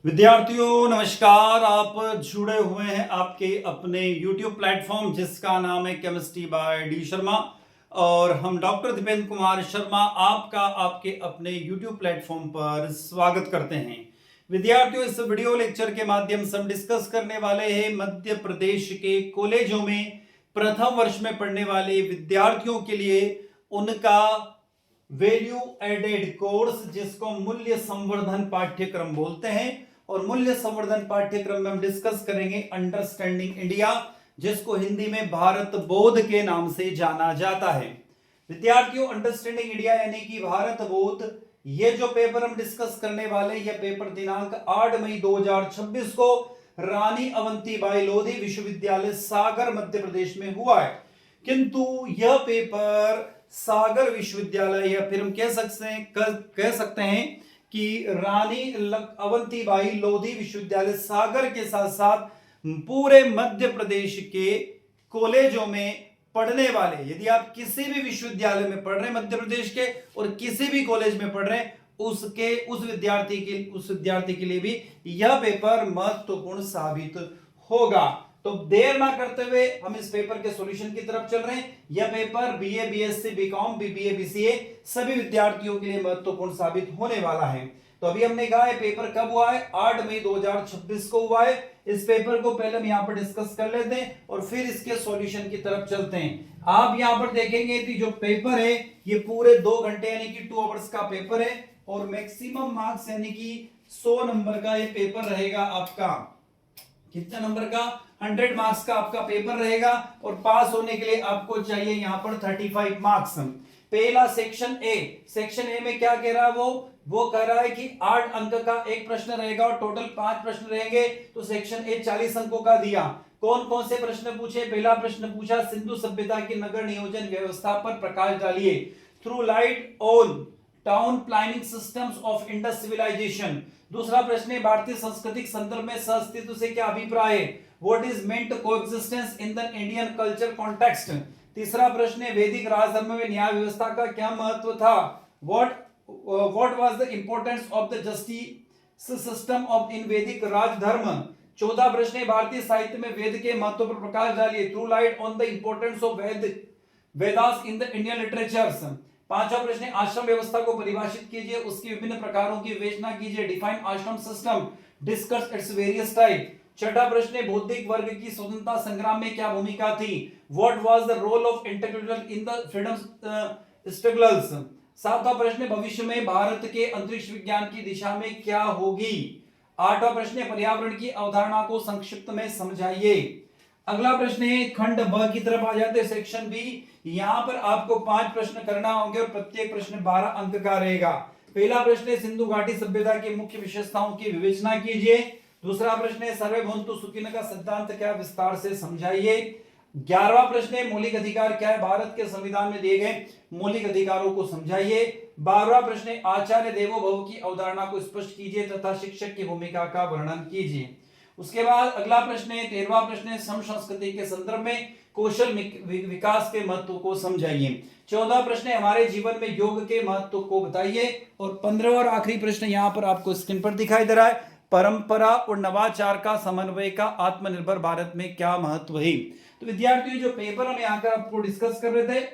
विद्यार्थियों नमस्कार। आप जुड़े हुए हैं आपके अपने YouTube प्लेटफॉर्म जिसका नाम है केमिस्ट्री बाय डी शर्मा और हम डॉक्टर दीपेंद्र कुमार शर्मा आपका आपके अपने YouTube प्लेटफॉर्म पर स्वागत करते हैं। विद्यार्थियों, इस वीडियो लेक्चर के माध्यम से हम डिस्कस करने वाले हैं मध्य प्रदेश के कॉलेजों में प्रथम वर्ष में पढ़ने वाले विद्यार्थियों के लिए उनका वैल्यू एडेड कोर्स जिसको मूल्य संवर्धन पाठ्यक्रम बोलते हैं। और मूल्य संवर्धन पाठ्यक्रम में हम डिस्कस करेंगे अंडरस्टैंडिंग इंडिया, जिसको हिंदी में भारत बोध के नाम से जाना जाता है। विद्यार्थियों, अंडरस्टैंडिंग इंडिया यानी कि भारत बोध, ये जो पेपर हम डिस्कस करने वाले, ये पेपर दिनांक 8 मई 2026 को रानी अवंतीबाई लोधी विश्वविद्यालय सागर मध्य प्रदेश में हुआ है। किंतु यह पेपर सागर विश्वविद्यालय या फिर हम कह सकते हैं कि रानी अवंतीबाई लोधी विश्वविद्यालय सागर के साथ साथ पूरे मध्य प्रदेश के कॉलेजों में पढ़ने वाले, यदि आप किसी भी विश्वविद्यालय में पढ़ रहे हैं मध्य प्रदेश के और किसी भी कॉलेज में पढ़ रहे हैं, उस विद्यार्थी के लिए भी यह पेपर महत्वपूर्ण साबित होगा। तो देर ना करते हुए हम इस पेपर के सॉल्यूशन की तरफ चल रहे हैं। यह paper BA, BSc, BCom, BBA, BCA सभी विद्यार्थियों के लिए महत्वपूर्ण साबित होने वाला है। तो अभी हमने कहा है पेपर कब हुआ है, 8 मई 2026 को हुआ है। इस पेपर को पहले हम यहाँ पर डिस्कस कर लेते हैं और फिर इसके सॉल्यूशन की तरफ चलते हैं। आप यहाँ पर देखेंगे कि जो पेपर है ये पूरे 2 घंटे यानी कि 2 आवर्स का पेपर है और मैक्सिमम मार्क्स यानी कि 100 नंबर का ये पेपर रहेगा आपका। कितने नंबर का? 100 मार्क्स का आपका पेपर रहेगा और पास होने के लिए आपको चाहिए यहां पर 35 मार्क्स। पहला सेक्शन ए में क्या कह रहा है वो कह रहा है कि 8 अंक का एक प्रश्न रहेगा और टोटल 5 प्रश्न रहेंगे। तो सेक्शन ए 40 अंकों का दिया। कौन कौन से प्रश्न पूछे? पहला प्रश्न पूछा सिंधु सभ्यता की नगर नियोजन व्यवस्था पर प्रकाश डालिए, through light on town planning systems of Indus civilisation. दूसरा प्रश्न है भारतीय सांस्कृतिक संदर्भ में सहअस्तित्व से क्या अभिप्राय है, what is meant coexistence in the Indian culture context. तीसरा प्रश्न है वैदिक राजधर्म में न्याय व्यवस्था का क्या महत्व था, what was the importance of the justice system of in वैदिक राजधर्म। चौथा प्रश्न है भारतीय साहित्य में वेद के महत्व पर प्रकाश डालिए, through light on the importance of Vedas in the Indian literatures. पांचवा प्रश्न आश्रम व्यवस्था को परिभाषित कीजिए, उसकी विभिन्न प्रकारों की विवेचना कीजिए, डिफाइन आश्रम system, discuss its various type. छठा प्रश्न बौद्धिक वर्ग की स्वतंत्रता संग्राम में क्या भूमिका थी, what was the role of intellectual in the freedom struggles. सातवां प्रश्न भविष्य में भारत के अंतरिक्ष विज्ञान की दिशा में क्या होगी। आठवां प्रश्न पर्यावरण की अवधारणा को संक्षिप्त में समझाइए। अगला प्रश्न है खंड ब की तरफ आ जाते हैं, सेक्शन बी। यहां पर आपको 5 प्रश्न करना होंगे और प्रत्येक प्रश्न 12 अंक का रहेगा। पहला प्रश्न है सिंधु घाटी सभ्यता की मुख्य विशेषताओं की विवेचना कीजिए। दूसरा प्रश्न है सर्वे भवन्तु सुखिनः का सिद्धांत क्या, विस्तार से समझाइए। 11वां प्रश्न है मौलिक अधिकार क्या है, भारत के संविधान में दिए गए मौलिक अधिकारों को समझाइए। 12वां प्रश्न है आचार्य देवो भव की अवधारणा को स्पष्ट कीजिए तथा शिक्षक की भूमिका का वर्णन कीजिए। उसके बाद अगला प्रश्न है 13वां प्रश्न है सम संस्कृति के संदर्भ में कौशल विकास के महत्व को समझाइए। 14वां प्रश्न है हमारे जीवन में योग के महत्व को बताइए। और 15वां और आखिरी प्रश्न यहां पर आपको स्क्रीन पर दिखाई दे रहा है, परंपरा और नवाचार का समन्वय का आत्मनिर्भर भारत में क्या महत्व है। तो विद्यार्थियों, जो पेपर हम यहाँ पर आपको डिस्कस कर रहे थे,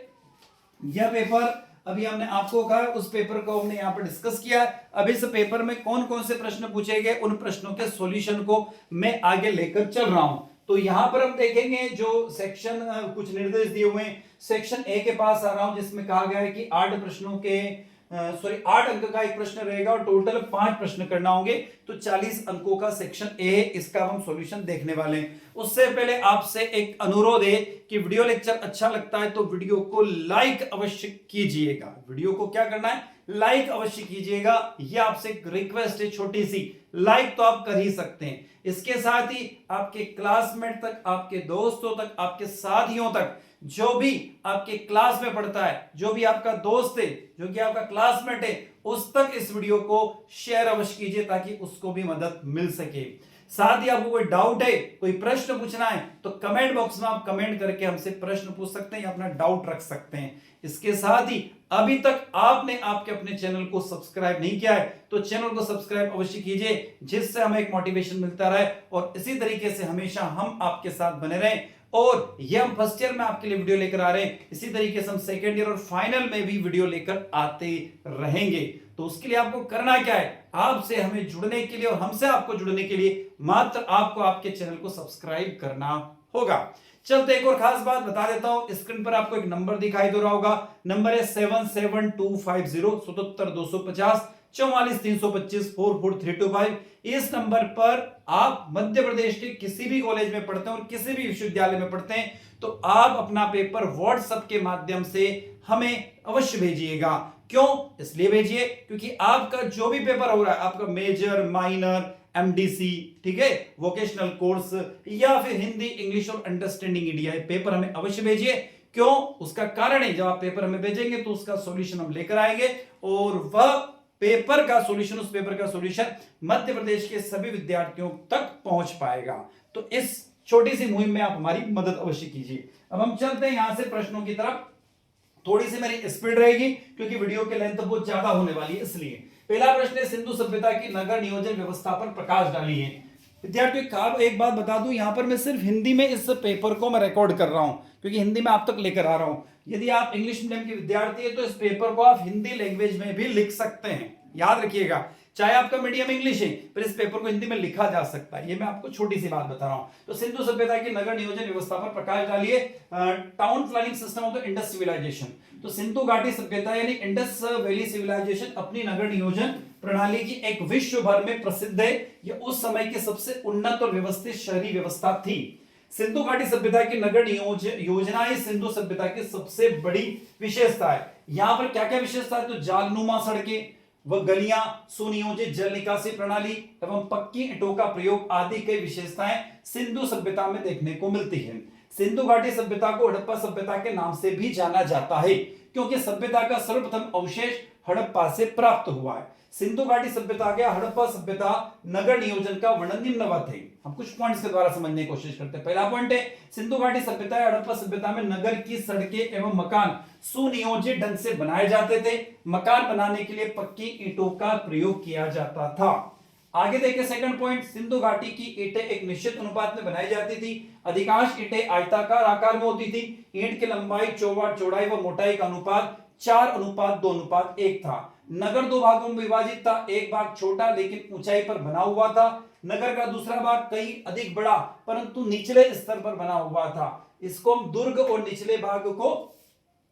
यह पेपर अभी हमने आपको कहा उस पेपर को हमने यहाँ पर डिस्कस किया। अब इस पेपर में कौन कौन से प्रश्न पूछे गए, उन प्रश्नों के सॉल्यूशन को मैं आगे लेकर चल रहा हूं। तो यहां पर हम देखेंगे जो सेक्शन कुछ निर्देश दिए हुए हैं। सेक्शन ए के पास आ रहा हूं जिसमें कहा गया है कि 8 अंक का एक प्रश्न रहेगा और टोटल 5 प्रश्न करना होंगे। तो 40 अंकों का सेक्शन ए है, इसका हम सॉल्यूशन देखने वाले हैं। उससे पहले आपसे एक अनुरोध है कि वीडियो लेक्चर अच्छा लगता है तो वीडियो को लाइक अवश्य कीजिएगा। वीडियो को क्या करना है, लाइक अवश्य कीजिएगा। यह आपसे एक रिक्वेस्ट है छोटी सी, लाइक तो आप कर ही सकते हैं। इसके साथ ही आपके क्लासमेट तक, आपके दोस्तों तक, आपके साथियों तक, जो भी आपके क्लास में पढ़ता है, जो भी आपका दोस्त है, जो कि आपका क्लासमेट है, उस तक इस वीडियो को शेयर अवश्य कीजिए ताकि उसको भी मदद मिल सके। साथ ही आपको कोई डाउट है, कोई प्रश्न पूछना है, तो कमेंट बॉक्स में आप कमेंट करके हमसे प्रश्न पूछ सकते हैं या अपना डाउट रख सकते हैं। इसके साथ ही अभी तक आपने आपके अपने चैनल को सब्सक्राइब नहीं किया है तो चैनल को सब्सक्राइब अवश्य कीजिए, जिससे हमें एक मोटिवेशन मिलता रहे और इसी तरीके से हमेशा हम आपके साथ बने रहें। और ये हम फर्स्ट ईयर में आपके लिए वीडियो लेकर आ रहे हैं, इसी तरीके से हम सेकेंड ईयर और फाइनल में भी वीडियो लेकर आते रहेंगे। तो उसके लिए आपको करना क्या है, आपसे हमें जुड़ने के लिए और हमसे आपको जुड़ने के लिए मात्र आपको आपके चैनल को सब्सक्राइब करना होगा। चलते एक और खास बात बता देता हूं, स्क्रीन पर आपको एक नंबर दिखाई दे रहा होगा, नंबर है 77250 77250 4432544325। इस नंबर पर आप मध्य प्रदेश के किसी भी कॉलेज में पढ़ते हैं और किसी भी विश्वविद्यालय में पढ़ते हैं तो आप अपना पेपर व्हाट्सएप के माध्यम से हमें अवश्य भेजिएगा। क्यों इसलिए भेजिए क्योंकि आपका जो भी पेपर हो रहा है, आपका मेजर, माइनर, एमडीसी, ठीक है, वोकेशनल कोर्स या फिर हिंदी, इंग्लिश और अंडरस्टैंडिंग इंडिया, पेपर हमें अवश्य भेजिए। क्यों, उसका कारण है जब आप पेपर हमें भेजेंगे तो उसका सॉल्यूशन हम लेकर आएंगे और वह पेपर का सॉल्यूशन, उस पेपर का सॉल्यूशन मध्य प्रदेश के सभी विद्यार्थियों तक पहुंच पाएगा। तो इस छोटी सी मुहिम में आप हमारी मदद अवश्य कीजिए। अब हम चलते हैं यहां से प्रश्नों की तरफ। थोड़ी सी मेरी स्पीड रहेगी क्योंकि वीडियो की लेंथ बहुत ज्यादा होने वाली है, इसलिए। पहला प्रश्न है, सिंधु सभ्यता की नगर नियोजन व्यवस्था पर प्रकाश डालिए। विद्यार्थियों एक बात बता दूं, यहां पर मैं सिर्फ हिंदी में इस पेपर को मैं रिकॉर्ड कर रहा हूं क्योंकि हिंदी में आप तक लेकर आ रहा हूं। यदि आप इंग्लिश मीडियम के विद्यार्थी है तो इस पेपर को आप हिंदी लैंग्वेज में भी लिख सकते हैं, याद रखिएगा। चाहे आपका मीडियम इंग्लिश है पर इस पेपर को हिंदी में लिखा जा सकता है, ये मैं आपको छोटी सी बात बता रहा हूं। तो सिंधु सभ्यता की नगर नियोजन व्यवस्था पर प्रकाश डालिए। Town planning system of the Indus civilisation. तो सिंधु घाटी सभ्यता यानी इंडस वैली सिविलाइजेशन अपनी नगर नियोजन प्रणाली की एक विश्व भर में प्रसिद्ध है। यह उस समय की सबसे उन्नत और व्यवस्थित शहरी व्यवस्था थी। सिंधु घाटी सभ्यता की नगर योजना ही सिंधु सभ्यता की सबसे बड़ी विशेषता है। यहां पर क्या क्या विशेषता है, तो जालनुमा सड़कें व गलियां, सुनियोजित जल निकासी प्रणाली एवं पक्की ईंटों का प्रयोग आदि कई विशेषताएं सिंधु सभ्यता में देखने को मिलती हैं। सिंधु घाटी सभ्यता को हड़प्पा सभ्यता के नाम से भी जाना जाता है क्योंकि सभ्यता का सर्वप्रथम अवशेष हड़प्पा से प्राप्त हुआ है। सिंधु घाटी सभ्यता के हड़प्पा सभ्यता नगर नियोजन का वर्णन निम्नवत है। हम कुछ पॉइंट्स के द्वारा समझने की कोशिश करते हैं। पहला पॉइंट है, सिंधु घाटी सभ्यता या हड़प्पा सभ्यता में नगर की सड़कें एवं मकान सुनियोजित ढंग से बनाए जाते थे। मकान बनाने के लिए पक्की ईंटों का प्रयोग किया जाता था। आगे देखिए सेकंड पॉइंट, सिंधु घाटी की ईंटें एक निश्चित अनुपात में बनाई जाती थी। अधिकांश ईंटें आयताकार आकार में होती थी। ईंट की लंबाई, चौड़ाई व मोटाई का अनुपात 4:2:1 था। नगर दो भागों में विभाजित था, एक भाग छोटा लेकिन ऊंचाई पर बना हुआ था। नगर का दूसरा भाग कई अधिक बड़ा परंतु निचले स्तर पर बना हुआ था। इसको हम दुर्ग और निचले भाग को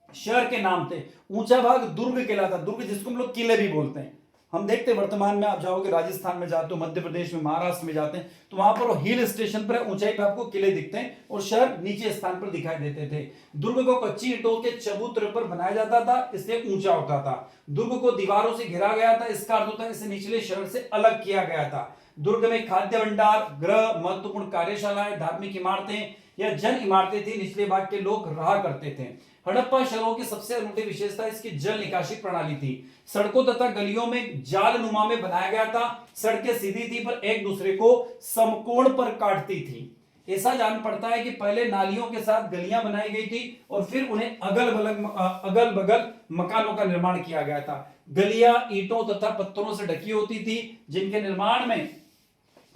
शहर के नाम थे। ऊंचा भाग दुर्ग कहलाता, दुर्ग जिसको हम लोग किले भी बोलते हैं। हम देखते हैं वर्तमान में आप जाओगे, राजस्थान में जाते हो, मध्य प्रदेश में, महाराष्ट्र में जाते हैं तो वहां पर हिल स्टेशन पर ऊंचाई पर आपको किले दिखते हैं और शहर नीचे स्थान पर दिखाई देते थे। दुर्ग को कच्ची ईंटों के चबूतरे पर बनाया जाता था, इसलिए ऊंचा होता था। दुर्ग को दीवारों से घेरा गया था, इसका अर्थ होता है इसे निचले शहर से अलग किया गया था। दुर्ग में खाद्य भंडार, गृह, महत्वपूर्ण कार्यशालाएं, धार्मिक इमारतें या जन इमारतें थी। निचले भाग के लोग रहा करते थे। हड़प्पा शहरों की सबसे अनूठी विशेषता इसकी जल निकासी प्रणाली थी। सड़कों तथा गलियों में जालनुमा में बनाया गया था। सड़कें सीधी थी पर एक दूसरे को समकोण पर काटती थी। ऐसा जान पड़ता है कि पहले नालियों के साथ गलियां बनाई गई थी और फिर उन्हें अगल बगल मकानों का निर्माण किया गया था। गलियां ईंटों तथा पत्थरों से ढकी होती थी जिनके निर्माण में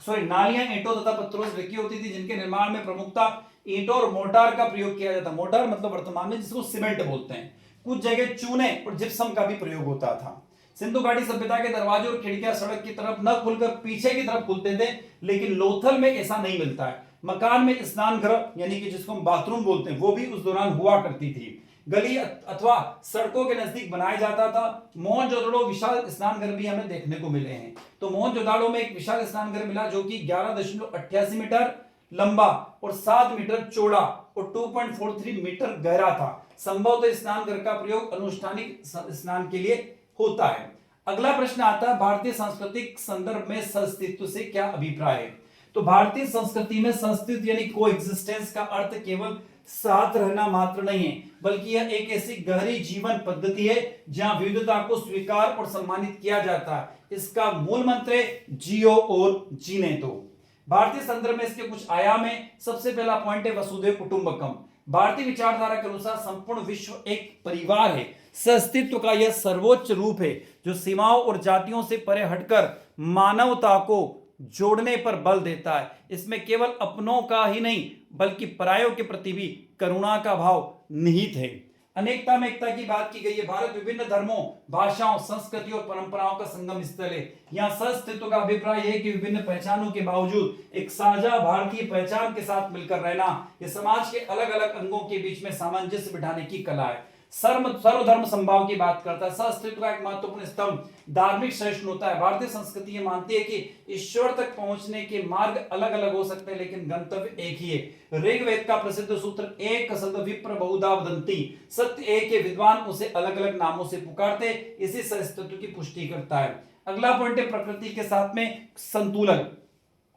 नालियां ईंटों तथा पत्थरों से ढकी होती थी जिनके निर्माण में प्रमुखता ईंटों और मोटार का प्रयोग किया जाता। मोटार मतलब वर्तमान में जिसको सीमेंट बोलते हैं। कुछ जगह चूने और जिप्सम का भी प्रयोग होता था। सिंधु घाटी सभ्यता के दरवाजे और खिड़कियां सड़क की तरफ न खुलकर पीछे की तरफ खुलते थे, लेकिन लोथल में ऐसा नहीं मिलता है। मकान में स्नान घर यानी कि जिसको हम बाथरूम बोलते हैं वो भी उस दौरान हुआ करती थी। गली अथवा सड़कों के नजदीक बनाया जाता था। मोहनजोदड़ो विशाल स्नान घर भी हमें देखने को मिले हैं। तो मोहनजोदड़ो में एक विशाल स्नान घर मिला जो कि 11.88 मीटर लंबा और 7 मीटर चौड़ा और 2.43 मीटर गहरा था। संभवतः स्नान घर का प्रयोग अनुष्ठानिक स्नान के लिए होता है। अगला प्रश्न आता है, भारतीय सांस्कृतिक संदर्भ में सहअस्तित्व से क्या अभिप्राय है। तो भारतीय संस्कृति में सहअस्तित्व यानी कोएग्जिस्टेंस का अर्थ केवल साथ रहना मात्र नहीं है, बल्कि यह एक ऐसी गहरी जीवन पद्धति है जहां विविधता को स्वीकार और सम्मानित किया जाता है। इसका मूल मंत्र है जियो और जीने दो। भारतीय संदर्भ में इसके कुछ आयाम है। सबसे पहला पॉइंट है वसुधैव कुटुंबकम। भारतीय विचारधारा के अनुसार संपूर्ण विश्व एक परिवार है। सहअस्तित्व का यह सर्वोच्च रूप है जो सीमाओं और जातियों से परे हटकर मानवता को जोड़ने पर बल देता है। इसमें केवल अपनों का ही नहीं बल्कि परायों के प्रति भी करुणा का भाव निहित है। अनेकता में एकता की बात की गई है। भारत विभिन्न धर्मों, भाषाओं, संस्कृति और परंपराओं का संगम स्थल है। यहाँ सहअस्तित्व का अभिप्राय है कि विभिन्न पहचानों के बावजूद एक साझा भारतीय पहचान के साथ मिलकर रहना, यह समाज के अलग अलग अंगों के बीच में सामंजस्य बिठाने की कला है। सर्वधर्म संभाव की बात करता है। सहअस्तित्व का एक महत्वपूर्ण स्तंभ धार्मिक सहिष्णुता है। भारतीय संस्कृति ये मानती है कि ईश्वर तक पहुंचने के मार्ग अलग अलग हो सकते हैं लेकिन गंतव्य एक ही है। ऋग्वेद का प्रसिद्ध सूत्र एक सद विप्र बहुधा वदन्ति, सत्य एक है, विद्वान उसे अलग अलग नामों से पुकारते, इसी सहअस्तित्व की पुष्टि करता है। अगला पॉइंट है प्रकृति के साथ में संतुलन।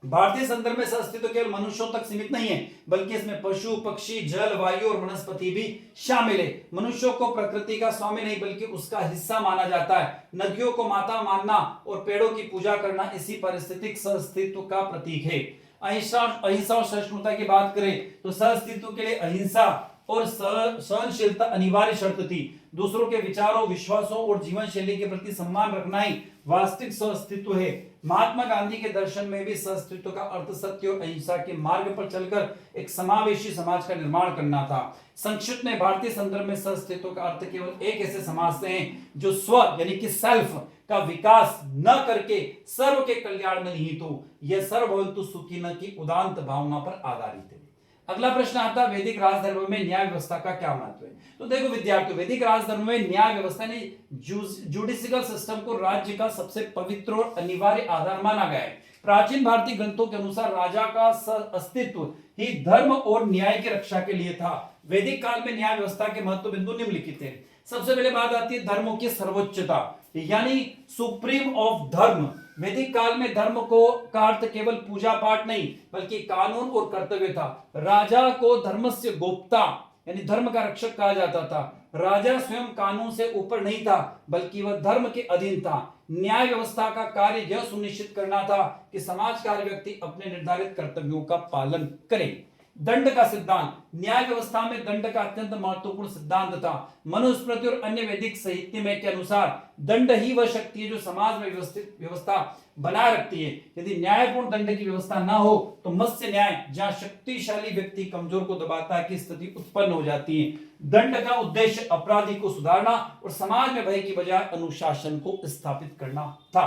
भारतीय संदर्भ में सहअस्तित्व केवल मनुष्यों तक सीमित नहीं है बल्कि इसमें पशु, पक्षी, जल, वायु और वनस्पति भी शामिल है। मनुष्यों को प्रकृति का स्वामी नहीं बल्कि उसका हिस्सा माना जाता है। नदियों को माता मानना और पेड़ों की पूजा करना इसी पारिस्थितिक सहअस्तित्व का प्रतीक है। अहिंसा और सहिष्णुता की बात करें तो सहअस्तित्व के लिए अहिंसा और सहनशीलता अनिवार्य शर्त थी। दूसरों के विचारों, विश्वासों और जीवन शैली के प्रति सम्मान रखना ही वास्तविक सहअस्तित्व है। महात्मा गांधी के दर्शन में भी सहअस्तित्व का अर्थ सत्य और अहिंसा के मार्ग पर चलकर एक समावेशी समाज का निर्माण करना था। संक्षिप्त में भारतीय संदर्भ में सहअस्तित्व का अर्थ केवल एक ऐसे समाज से है जो स्व यानी कि सेल्फ का विकास न करके सर्व के कल्याण में निहित हो। यह सर्वभवन्तु सुखिनः की उदात्त भावना पर आधारित है। अगला प्रश्न आता है वैदिक राजधर्म में न्याय व्यवस्था का क्या महत्व है। तो देखो विद्यार्थियों, वैदिक राजधर्म में न्याय व्यवस्था ने जुडिशियल सिस्टम को राज्य का सबसे पवित्र और अनिवार्य आधार माना गया है। प्राचीन भारतीय ग्रंथों के अनुसार राजा का अस्तित्व ही धर्म और न्याय की रक्षा के लिए था। वैदिक काल में न्याय व्यवस्था के महत्व बिंदु निम्नलिखित है। सबसे पहले बात आती है धर्मों की सर्वोच्चता यानी सुप्रीम ऑफ धर्म। वैदिक काल में धर्म को का अर्थ केवल पूजा पाठ नहीं बल्कि कानून और कर्तव्य था। राजा को धर्मस्य गोप्ता यानी धर्म का रक्षक कहा जाता था। राजा स्वयं कानून से ऊपर नहीं था बल्कि वह धर्म के अधीन था। न्याय व्यवस्था का कार्य यह सुनिश्चित करना था कि समाज का हर व्यक्ति अपने निर्धारित कर्तव्यों का पालन करे। दंड का सिद्धांत, न्याय व्यवस्था में दंड का अत्यंत महत्वपूर्ण सिद्धांत था। मनुस्मृति और अन्य वैदिक साहित्य में के अनुसार दंड ही वह शक्ति है जो समाज में व्यवस्था बनाए रखती है। यदि न्यायपूर्ण दंड की व्यवस्था ना हो तो मत्स्य न्याय जहां शक्तिशाली व्यक्ति कमजोर को दबाता है की स्थिति उत्पन्न हो जाती है। दंड का उद्देश्य अपराधी को सुधारना और समाज में भय की बजाय अनुशासन को स्थापित करना था।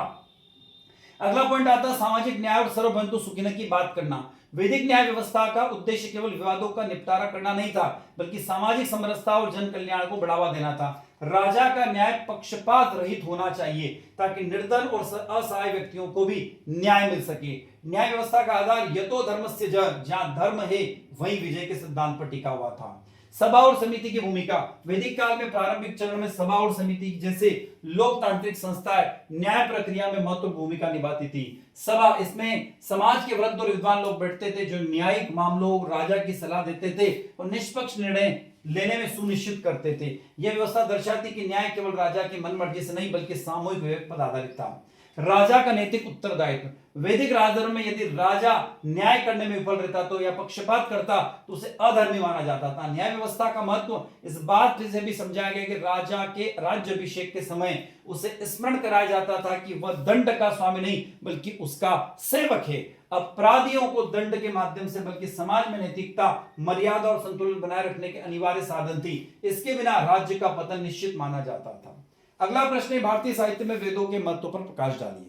अगला पॉइंट आता है सामाजिक न्याय और सर्वभवन्तु सुखिनः की बात करना। वैदिक न्याय व्यवस्था का उद्देश्य केवल विवादों का निपटारा करना नहीं था बल्कि सामाजिक समरसता और जन कल्याण को बढ़ावा देना था। राजा का न्याय पक्षपात रहित होना चाहिए ताकि निर्धन और असहाय व्यक्तियों को भी न्याय मिल सके। न्याय व्यवस्था का आधार यतो धर्मस्य जय, जहां धर्म है वहीं विजय के सिद्धांत पर टिका हुआ था। सभा और समिति की भूमिका, वैदिक काल में प्रारंभिक चरण में सभा और समिति जैसे लोकतांत्रिक संस्थाएं न्याय प्रक्रिया में महत्वपूर्ण भूमिका निभाती थी। सभा, इसमें समाज के वृद्ध और विद्वान लोग बैठते थे जो न्यायिक मामलों राजा की सलाह देते थे और निष्पक्ष निर्णय लेने में सुनिश्चित करते थे। यह व्यवस्था दर्शाती कि न्याय केवल राजा की मनमर्जी से नहीं बल्कि सामूहिक विवेक पर आधारित था। राजा का नैतिक उत्तरदायित्व, वैदिक राजधर्म में यदि राजा न्याय करने में विफल रहता तो या पक्षपात करता तो उसे अधर्मी माना जाता था। न्याय व्यवस्था का महत्व इस बात से भी समझाया गया कि राजा के राज्याभिषेक के समय उसे स्मरण कराया जाता था कि वह दंड का स्वामी नहीं बल्कि उसका सेवक है। अपराधियों को दंड के माध्यम से बल्कि समाज में नैतिकता, मर्यादा और संतुलन बनाए रखने के अनिवार्य साधन थी। इसके बिना राज्य का पतन निश्चित माना जाता था। अगला प्रश्न है भारतीय साहित्य में वेदों के महत्व पर प्रकाश डालिए।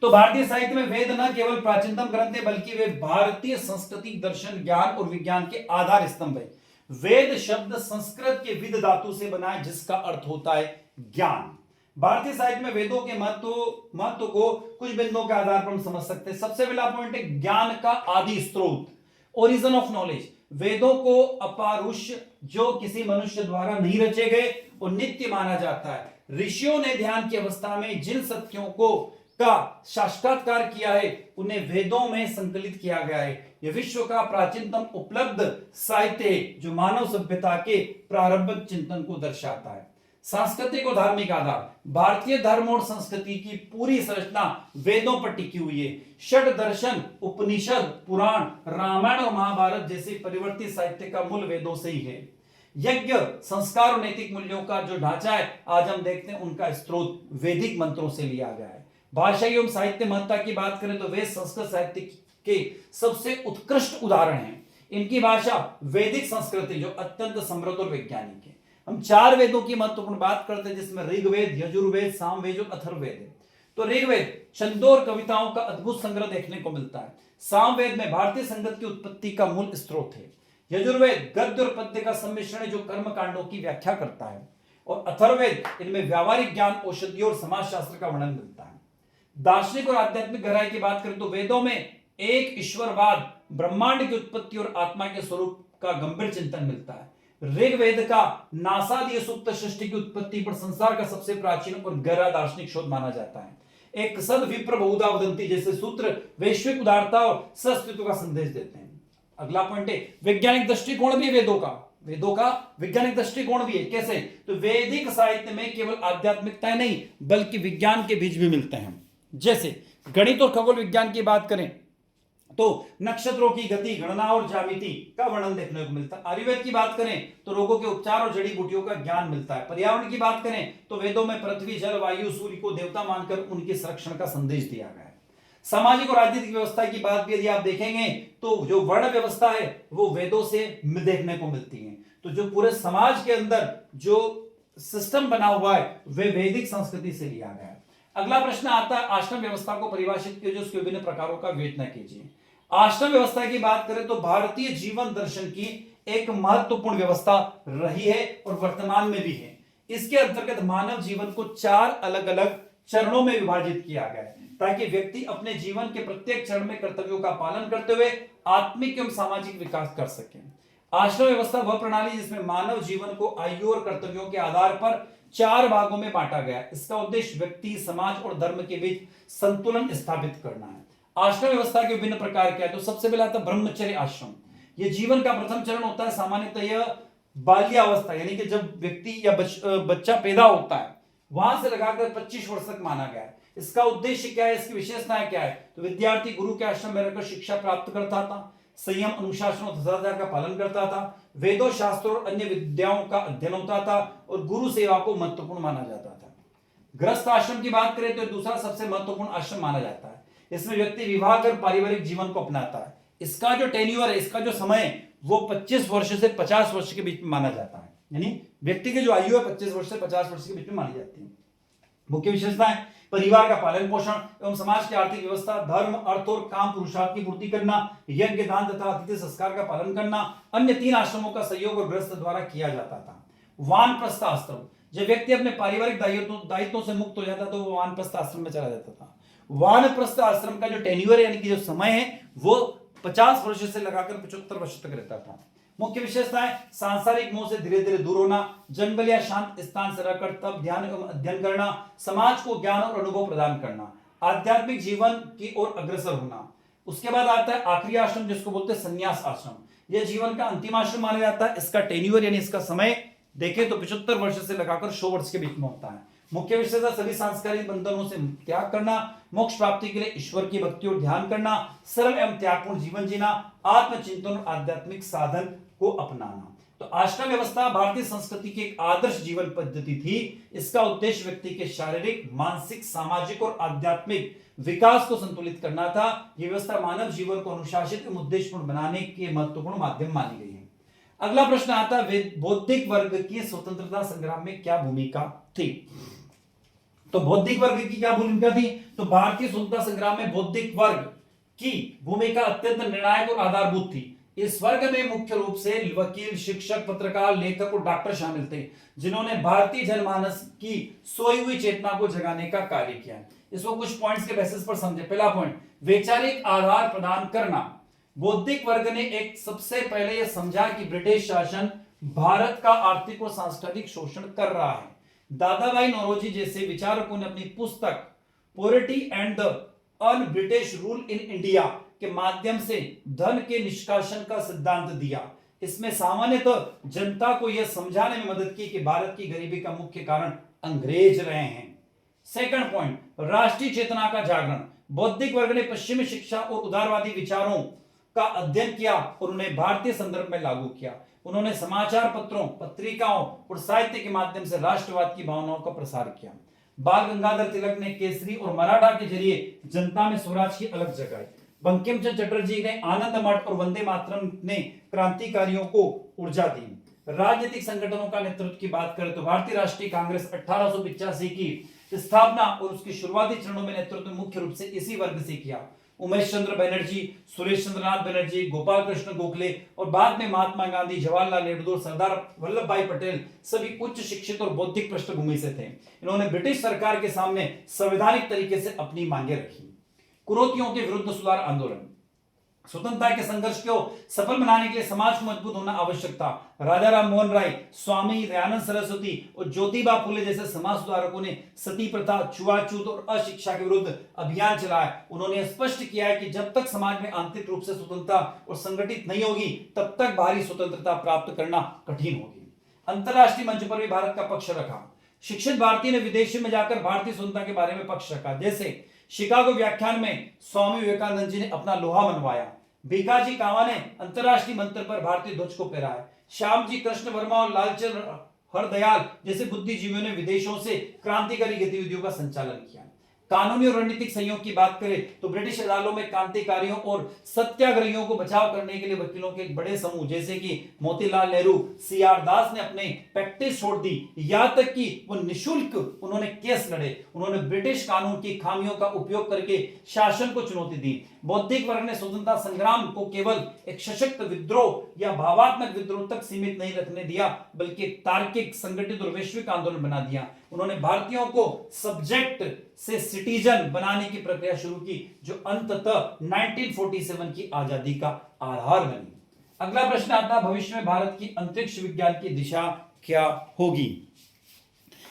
तो भारतीय साहित्य में वेद न केवल प्राचीनतम ग्रंथ है बल्कि वे भारतीय संस्कृति, दर्शन, ज्ञान और विज्ञान के आधार स्तंभ है। वेद शब्द संस्कृत के विद धातु से बना है जिसका अर्थ होता है ज्ञान। भारतीय साहित्य में वेदों के महत्व को कुछ बिंदुओं के आधार पर हम समझ सकते हैं। सबसे पहला पॉइंट है ज्ञान का आदि स्रोत, ओरिजिन ऑफ नॉलेज। वेदों को अपौरुष जो किसी मनुष्य द्वारा नहीं रचे गए और नित्य माना जाता है। ऋषियों ने ध्यान की अवस्था में जिन सत्यों को का साक्षात्कार किया है उन्हें वेदों में संकलित किया गया है। यह विश्व का प्राचीनतम उपलब्ध साहित्य है जो मानव सभ्यता के प्रारंभिक चिंतन को दर्शाता है। सांस्कृतिक और धार्मिक आधार, भारतीय धर्म और संस्कृति की पूरी संरचना वेदों पर टिकी हुई है। षड दर्शन, उपनिषद, पुराण, रामायण और महाभारत जैसे परिवर्तित साहित्य का मूल वेदों से ही है। यज्ञ, संस्कार और नैतिक मूल्यों का जो ढांचा है आज हम देखते हैं उनका स्रोत वैदिक मंत्रों से लिया गया है। भाषा एवं साहित्य महत्ता की बात करें तो वेद संस्कृत साहित्य के सबसे उत्कृष्ट उदाहरण हैं। इनकी भाषा वैदिक संस्कृति जो अत्यंत समृद्ध और वैज्ञानिक है। हम 4 वेदों की महत्वपूर्ण बात करते हैं जिसमें ऋग्वेद, यजुर्वेद, सामवेद और अथर्ववेद है। तो ऋग्वेद छंदों और कविताओं का अद्भुत संग्रह देखने को मिलता है। सामवेद में भारतीय संगीत की उत्पत्ति का मूल स्रोत है। यजुर्वेद गद्य और पद्य का सम्मिश्रण है जो कर्म कांडों की व्याख्या करता है। और अथर्ववेद इनमें व्यावहारिक ज्ञान, औषधि और समाजशास्त्र का वर्णन मिलता है। दार्शनिक और आध्यात्मिक गहराई की बात करें तो वेदों में एक ईश्वरवाद, ब्रह्मांड की उत्पत्ति और आत्मा के स्वरूप का गंभीर चिंतन मिलता है। ऋग्वेद का नासादीय सूक्त सृष्टि की उत्पत्ति पर संसार का सबसे प्राचीन और गहरा दार्शनिक शोध माना जाता है। एक सद विप्र बहुधा वदंती जैसे सूत्र वैश्विक उदारता और सहअस्तित्व का संदेश देते हैं। अगला पॉइंट है वैज्ञानिक दृष्टिकोण भी वेदों का वैज्ञानिक दृष्टिकोण भी है। कैसे? तो वैदिक साहित्य में केवल आध्यात्मिकता नहीं बल्कि विज्ञान के बीज भी मिलते हैं। जैसे गणित और खगोल विज्ञान की बात करें तो नक्षत्रों की गति, गणना और ज्यामिति का वर्णन देखने को मिलता है। आयुर्वेद की बात करें तो रोगों के उपचार और जड़ी बूटियों का ज्ञान मिलता है। पर्यावरण की बात करें तो वेदों में पृथ्वी, जल, वायु, सूर्य को देवता मानकर उनके संरक्षण का संदेश दिया गया है। सामाजिक और राजनीतिक व्यवस्था की बात भी यदि आप देखेंगे तो जो वर्ण व्यवस्था है वो वेदों से देखने को मिलती है। तो जो पूरे समाज के अंदर जो सिस्टम बना हुआ है वे वैदिक संस्कृति से लिया गया है। अगला प्रश्न आता है आश्रम व्यवस्था को परिभाषित कीजिए, उसके विभिन्न प्रकारों का विवेचना कीजिए। आश्रम व्यवस्था की बात करें तो भारतीय जीवन दर्शन की एक महत्वपूर्ण व्यवस्था रही है और वर्तमान में भी है। इसके अंतर्गत मानव जीवन को 4 अलग अलग चरणों में विभाजित किया गया है ताकि व्यक्ति अपने जीवन के प्रत्येक चरण में कर्तव्यों का पालन करते हुए आत्मिक एवं सामाजिक विकास कर सके। आश्रम व्यवस्था वह प्रणाली जिसमें मानव जीवन को आयु और कर्तव्यों के आधार पर 4 भागों में बांटा गया है। इसका उद्देश्य व्यक्ति, समाज और धर्म के बीच संतुलन स्थापित करना है। आश्रम व्यवस्था के विभिन्न प्रकार क्या है? तो सबसे पहले आता है ब्रह्मचर्य आश्रम। यह जीवन का प्रथम चरण होता है। सामान्यतः यह बाल्यावस्था यानी कि जब व्यक्ति या बच्चा पैदा होता है वहां से लगाकर 25 वर्ष तक माना गया है। इसका उद्देश्य क्या है, इसकी विशेषताएं क्या है? तो विद्यार्थी गुरु के आश्रम में रहकर शिक्षा प्राप्त करता था, संयम, अनुशासन और सदाचार का पालन करता था, वेदों, शास्त्रों और अन्य विद्याओं का अध्ययन होता था और गुरु सेवा को महत्वपूर्ण माना जाता था। गृहस्थ आश्रम की बात करें तो दूसरा सबसे महत्वपूर्ण आश्रम माना जाता है। इसमें व्यक्ति विवाह कर पारिवारिक जीवन को अपनाता है। इसका जो टेन्योर है, इसका जो समय है वो 25 वर्ष से 50 वर्ष के बीच में माना जाता है। यानी व्यक्ति की जो आयु है 25 वर्ष से 50 वर्ष के बीच में मानी जाती है। मुख्य विशेषताएं परिवार का पालन पोषण एवं समाज की आर्थिक व्यवस्था, धर्म, अर्थ और काम पुरुषार्थ की पूर्ति करना, यज्ञ, दान तथा अतिथि संस्कार का पालन करना अन्य 3 आश्रमों का सहयोग और गृहस्थ द्वारा किया जाता था। वानप्रस्थ आश्रम, जब व्यक्ति अपने पारिवारिक दायित्वों से मुक्त हो जाता तो वो वानप्रस्थ आश्रम में चला जाता था। वानप्रस्थ आश्रम का जो टेन्योर यानी कि जो समय है वो 50 वर्ष से लगाकर 75 वर्ष तक रहता था। मुख्य विशेषताएं सांसारिक मोह से धीरे धीरे दूर होना, जंगल या शांत स्थान से रहकर तब ध्यान एवं अध्ययन करना, समाज को ज्ञान और अनुभव प्रदान करना, आध्यात्मिक जीवन की ओर अग्रसर होना। उसके बाद आता है आखिरी आश्रम जिसको बोलते हैं संन्यास आश्रम। यह जीवन का अंतिम आश्रम माना जाता है। इसका टेन्योर यानी इसका समय देखें तो 75 वर्ष से लगाकर 100 वर्ष के बीच में होता है। मुख्य विशेषता सभी सांस्कृतिक बंधनों से त्याग करना, मोक्ष प्राप्ति के लिए ईश्वर की भक्ति और ध्यान करना, सरल एवं त्यागपूर्ण जीवन जीना, आत्मचिंतन और आध्यात्मिक साधन को अपनाना। तो आश्रम व्यवस्था भारतीय संस्कृति की एक आदर्श जीवन पद्धति थी। इसका उद्देश्य व्यक्ति के शारीरिक, मानसिक, सामाजिक और आध्यात्मिक विकास को संतुलित करना था। यह व्यवस्था मानव जीवन को अनुशासित एवं उद्देश्यपूर्ण बनाने के महत्वपूर्ण माध्यम मानी गई है। अगला प्रश्न आता है बौद्धिक वर्ग की स्वतंत्रता संग्राम में क्या भूमिका थी? तो बौद्धिक वर्ग की क्या भूमिका थी? तो भारतीय स्वतंत्रता संग्राम में बौद्धिक वर्ग की भूमिका अत्यंत निर्णायक और आधारभूत थी। इस वर्ग में मुख्य रूप से वकील, शिक्षक, पत्रकार, लेखक और डॉक्टर शामिल थे जिन्होंने भारतीय जनमानस की सोई हुई चेतना को जगाने का कार्य किया। इसको कुछ पॉइंट्स के बेसिस पर समझे। पहला पॉइंट, वैचारिक आधार प्रदान करना। बौद्धिक वर्ग ने एक सबसे पहले यह समझा कि ब्रिटिश शासन भारत का आर्थिक और सांस्कृतिक शोषण कर रहा है। दादाभाई नौरोजी जैसे विचारकों ने अपनी पुस्तक poverty and the un British rule in India के माध्यम से धन के निष्कासन का सिद्धांत दिया। इसमें सामान्यतः जनता को यह समझाने में मदद की कि भारत की गरीबी का मुख्य कारण अंग्रेज रहे हैं। सेकंड पॉइंट, राष्ट्रीय चेतना का जागरण। बौद्धिक वर्ग ने पश्चिमी शिक्षा और उदारवादी विचारों का अध्ययन किया और उन्हें भारतीय संदर्भ में लागू किया। उन्होंने समाचार पत्रों, पत्रिकाओं और साहित्य के माध्यम से राष्ट्रवाद की भावनाओं का प्रसार किया। बाल गंगाधर तिलक ने केसरी और मराठा के जरिए जनता में स्वराज की अलग जगाई। बंकिम चंद्र चटर्जी ने आनंद मठ और वंदे मातरम ने क्रांतिकारियों को ऊर्जा दी। राजनीतिक संगठनों का नेतृत्व की बात करें तो भारतीय राष्ट्रीय कांग्रेस 1885 की स्थापना और उसके शुरुआती चरणों में नेतृत्व मुख्य रूप से इसी वर्ग से किया। उमेश चंद्र बनर्जी, सुरेश चंद्रनाथ बनर्जी, गोपाल कृष्ण गोखले और बाद में महात्मा गांधी, जवाहरलाल नेहरू और सरदार वल्लभ भाई पटेल सभी उच्च शिक्षित और बौद्धिक पृष्ठभूमि से थे। इन्होंने ब्रिटिश सरकार के सामने संवैधानिक तरीके से अपनी मांगे रखी। कुरीतियों के विरुद्ध सुधार आंदोलन। स्वतंत्रता के संघर्ष को सफल बनाने के लिए समाज को मजबूत होना आवश्यक था। राजा राम मोहन राय, स्वामी दयानंद सरस्वती और ज्योतिबा फुले जैसे समाज सुधारकों ने सती प्रथा, छुआछूत और अशिक्षा के विरुद्ध अभियान चलाया। उन्होंने स्पष्ट किया है कि जब तक समाज में आंतरिक रूप से स्वतंत्रता और संगठित नहीं होगी तब तक बाहरी स्वतंत्रता प्राप्त करना कठिन होगी। अंतरराष्ट्रीय मंच पर भी भारत का पक्ष रखा। शिक्षित भारतीय ने विदेश में जाकर भारतीय स्वतंत्रता के बारे में पक्ष रखा। जैसे शिकागो व्याख्यान में स्वामी विवेकानंद जी ने अपना लोहा मनवाया। भीखाजी कामा ने अंतरराष्ट्रीय मंत्र पर भारतीय ध्वज को फहराया। श्याम जी कृष्ण वर्मा और लालचंद हरदयाल जैसे बुद्धिजीवियों ने विदेशों से क्रांतिकारी गतिविधियों का संचालन किया। कानूनी और रणनीतिक सहयोग की बात करें तो ब्रिटिश अदालतों में क्रांतिकारियों और सत्याग्रहियों को बचाव करने के लिए वकीलों के एक बड़े समूह जैसे कि मोतीलाल नेहरू, सीआर दास ने अपने प्रैक्टिस छोड़ दी। यहां तक कि वो निशुल्क उन्होंने केस लड़े। उन्होंने ब्रिटिश कानून की खामियों का उपयोग करके शासन को चुनौती दी। बौद्धिक वर्ग ने स्वतंत्रता संग्राम को केवल एक सशक्त विद्रोह या भावात्मक विद्रोह तक सीमित नहीं रखने दिया बल्कि तार्किक, संगठित और वैश्विक आंदोलन बना दिया। उन्होंने भारतीयों को सब्जेक्ट से सिटीजन बनाने की प्रक्रिया शुरू की जो अंततः 1947 की आजादी का आधार बनी। अगला प्रश्न आता है, भविष्य में भारत की अंतरिक्ष विज्ञान की दिशा क्या होगी।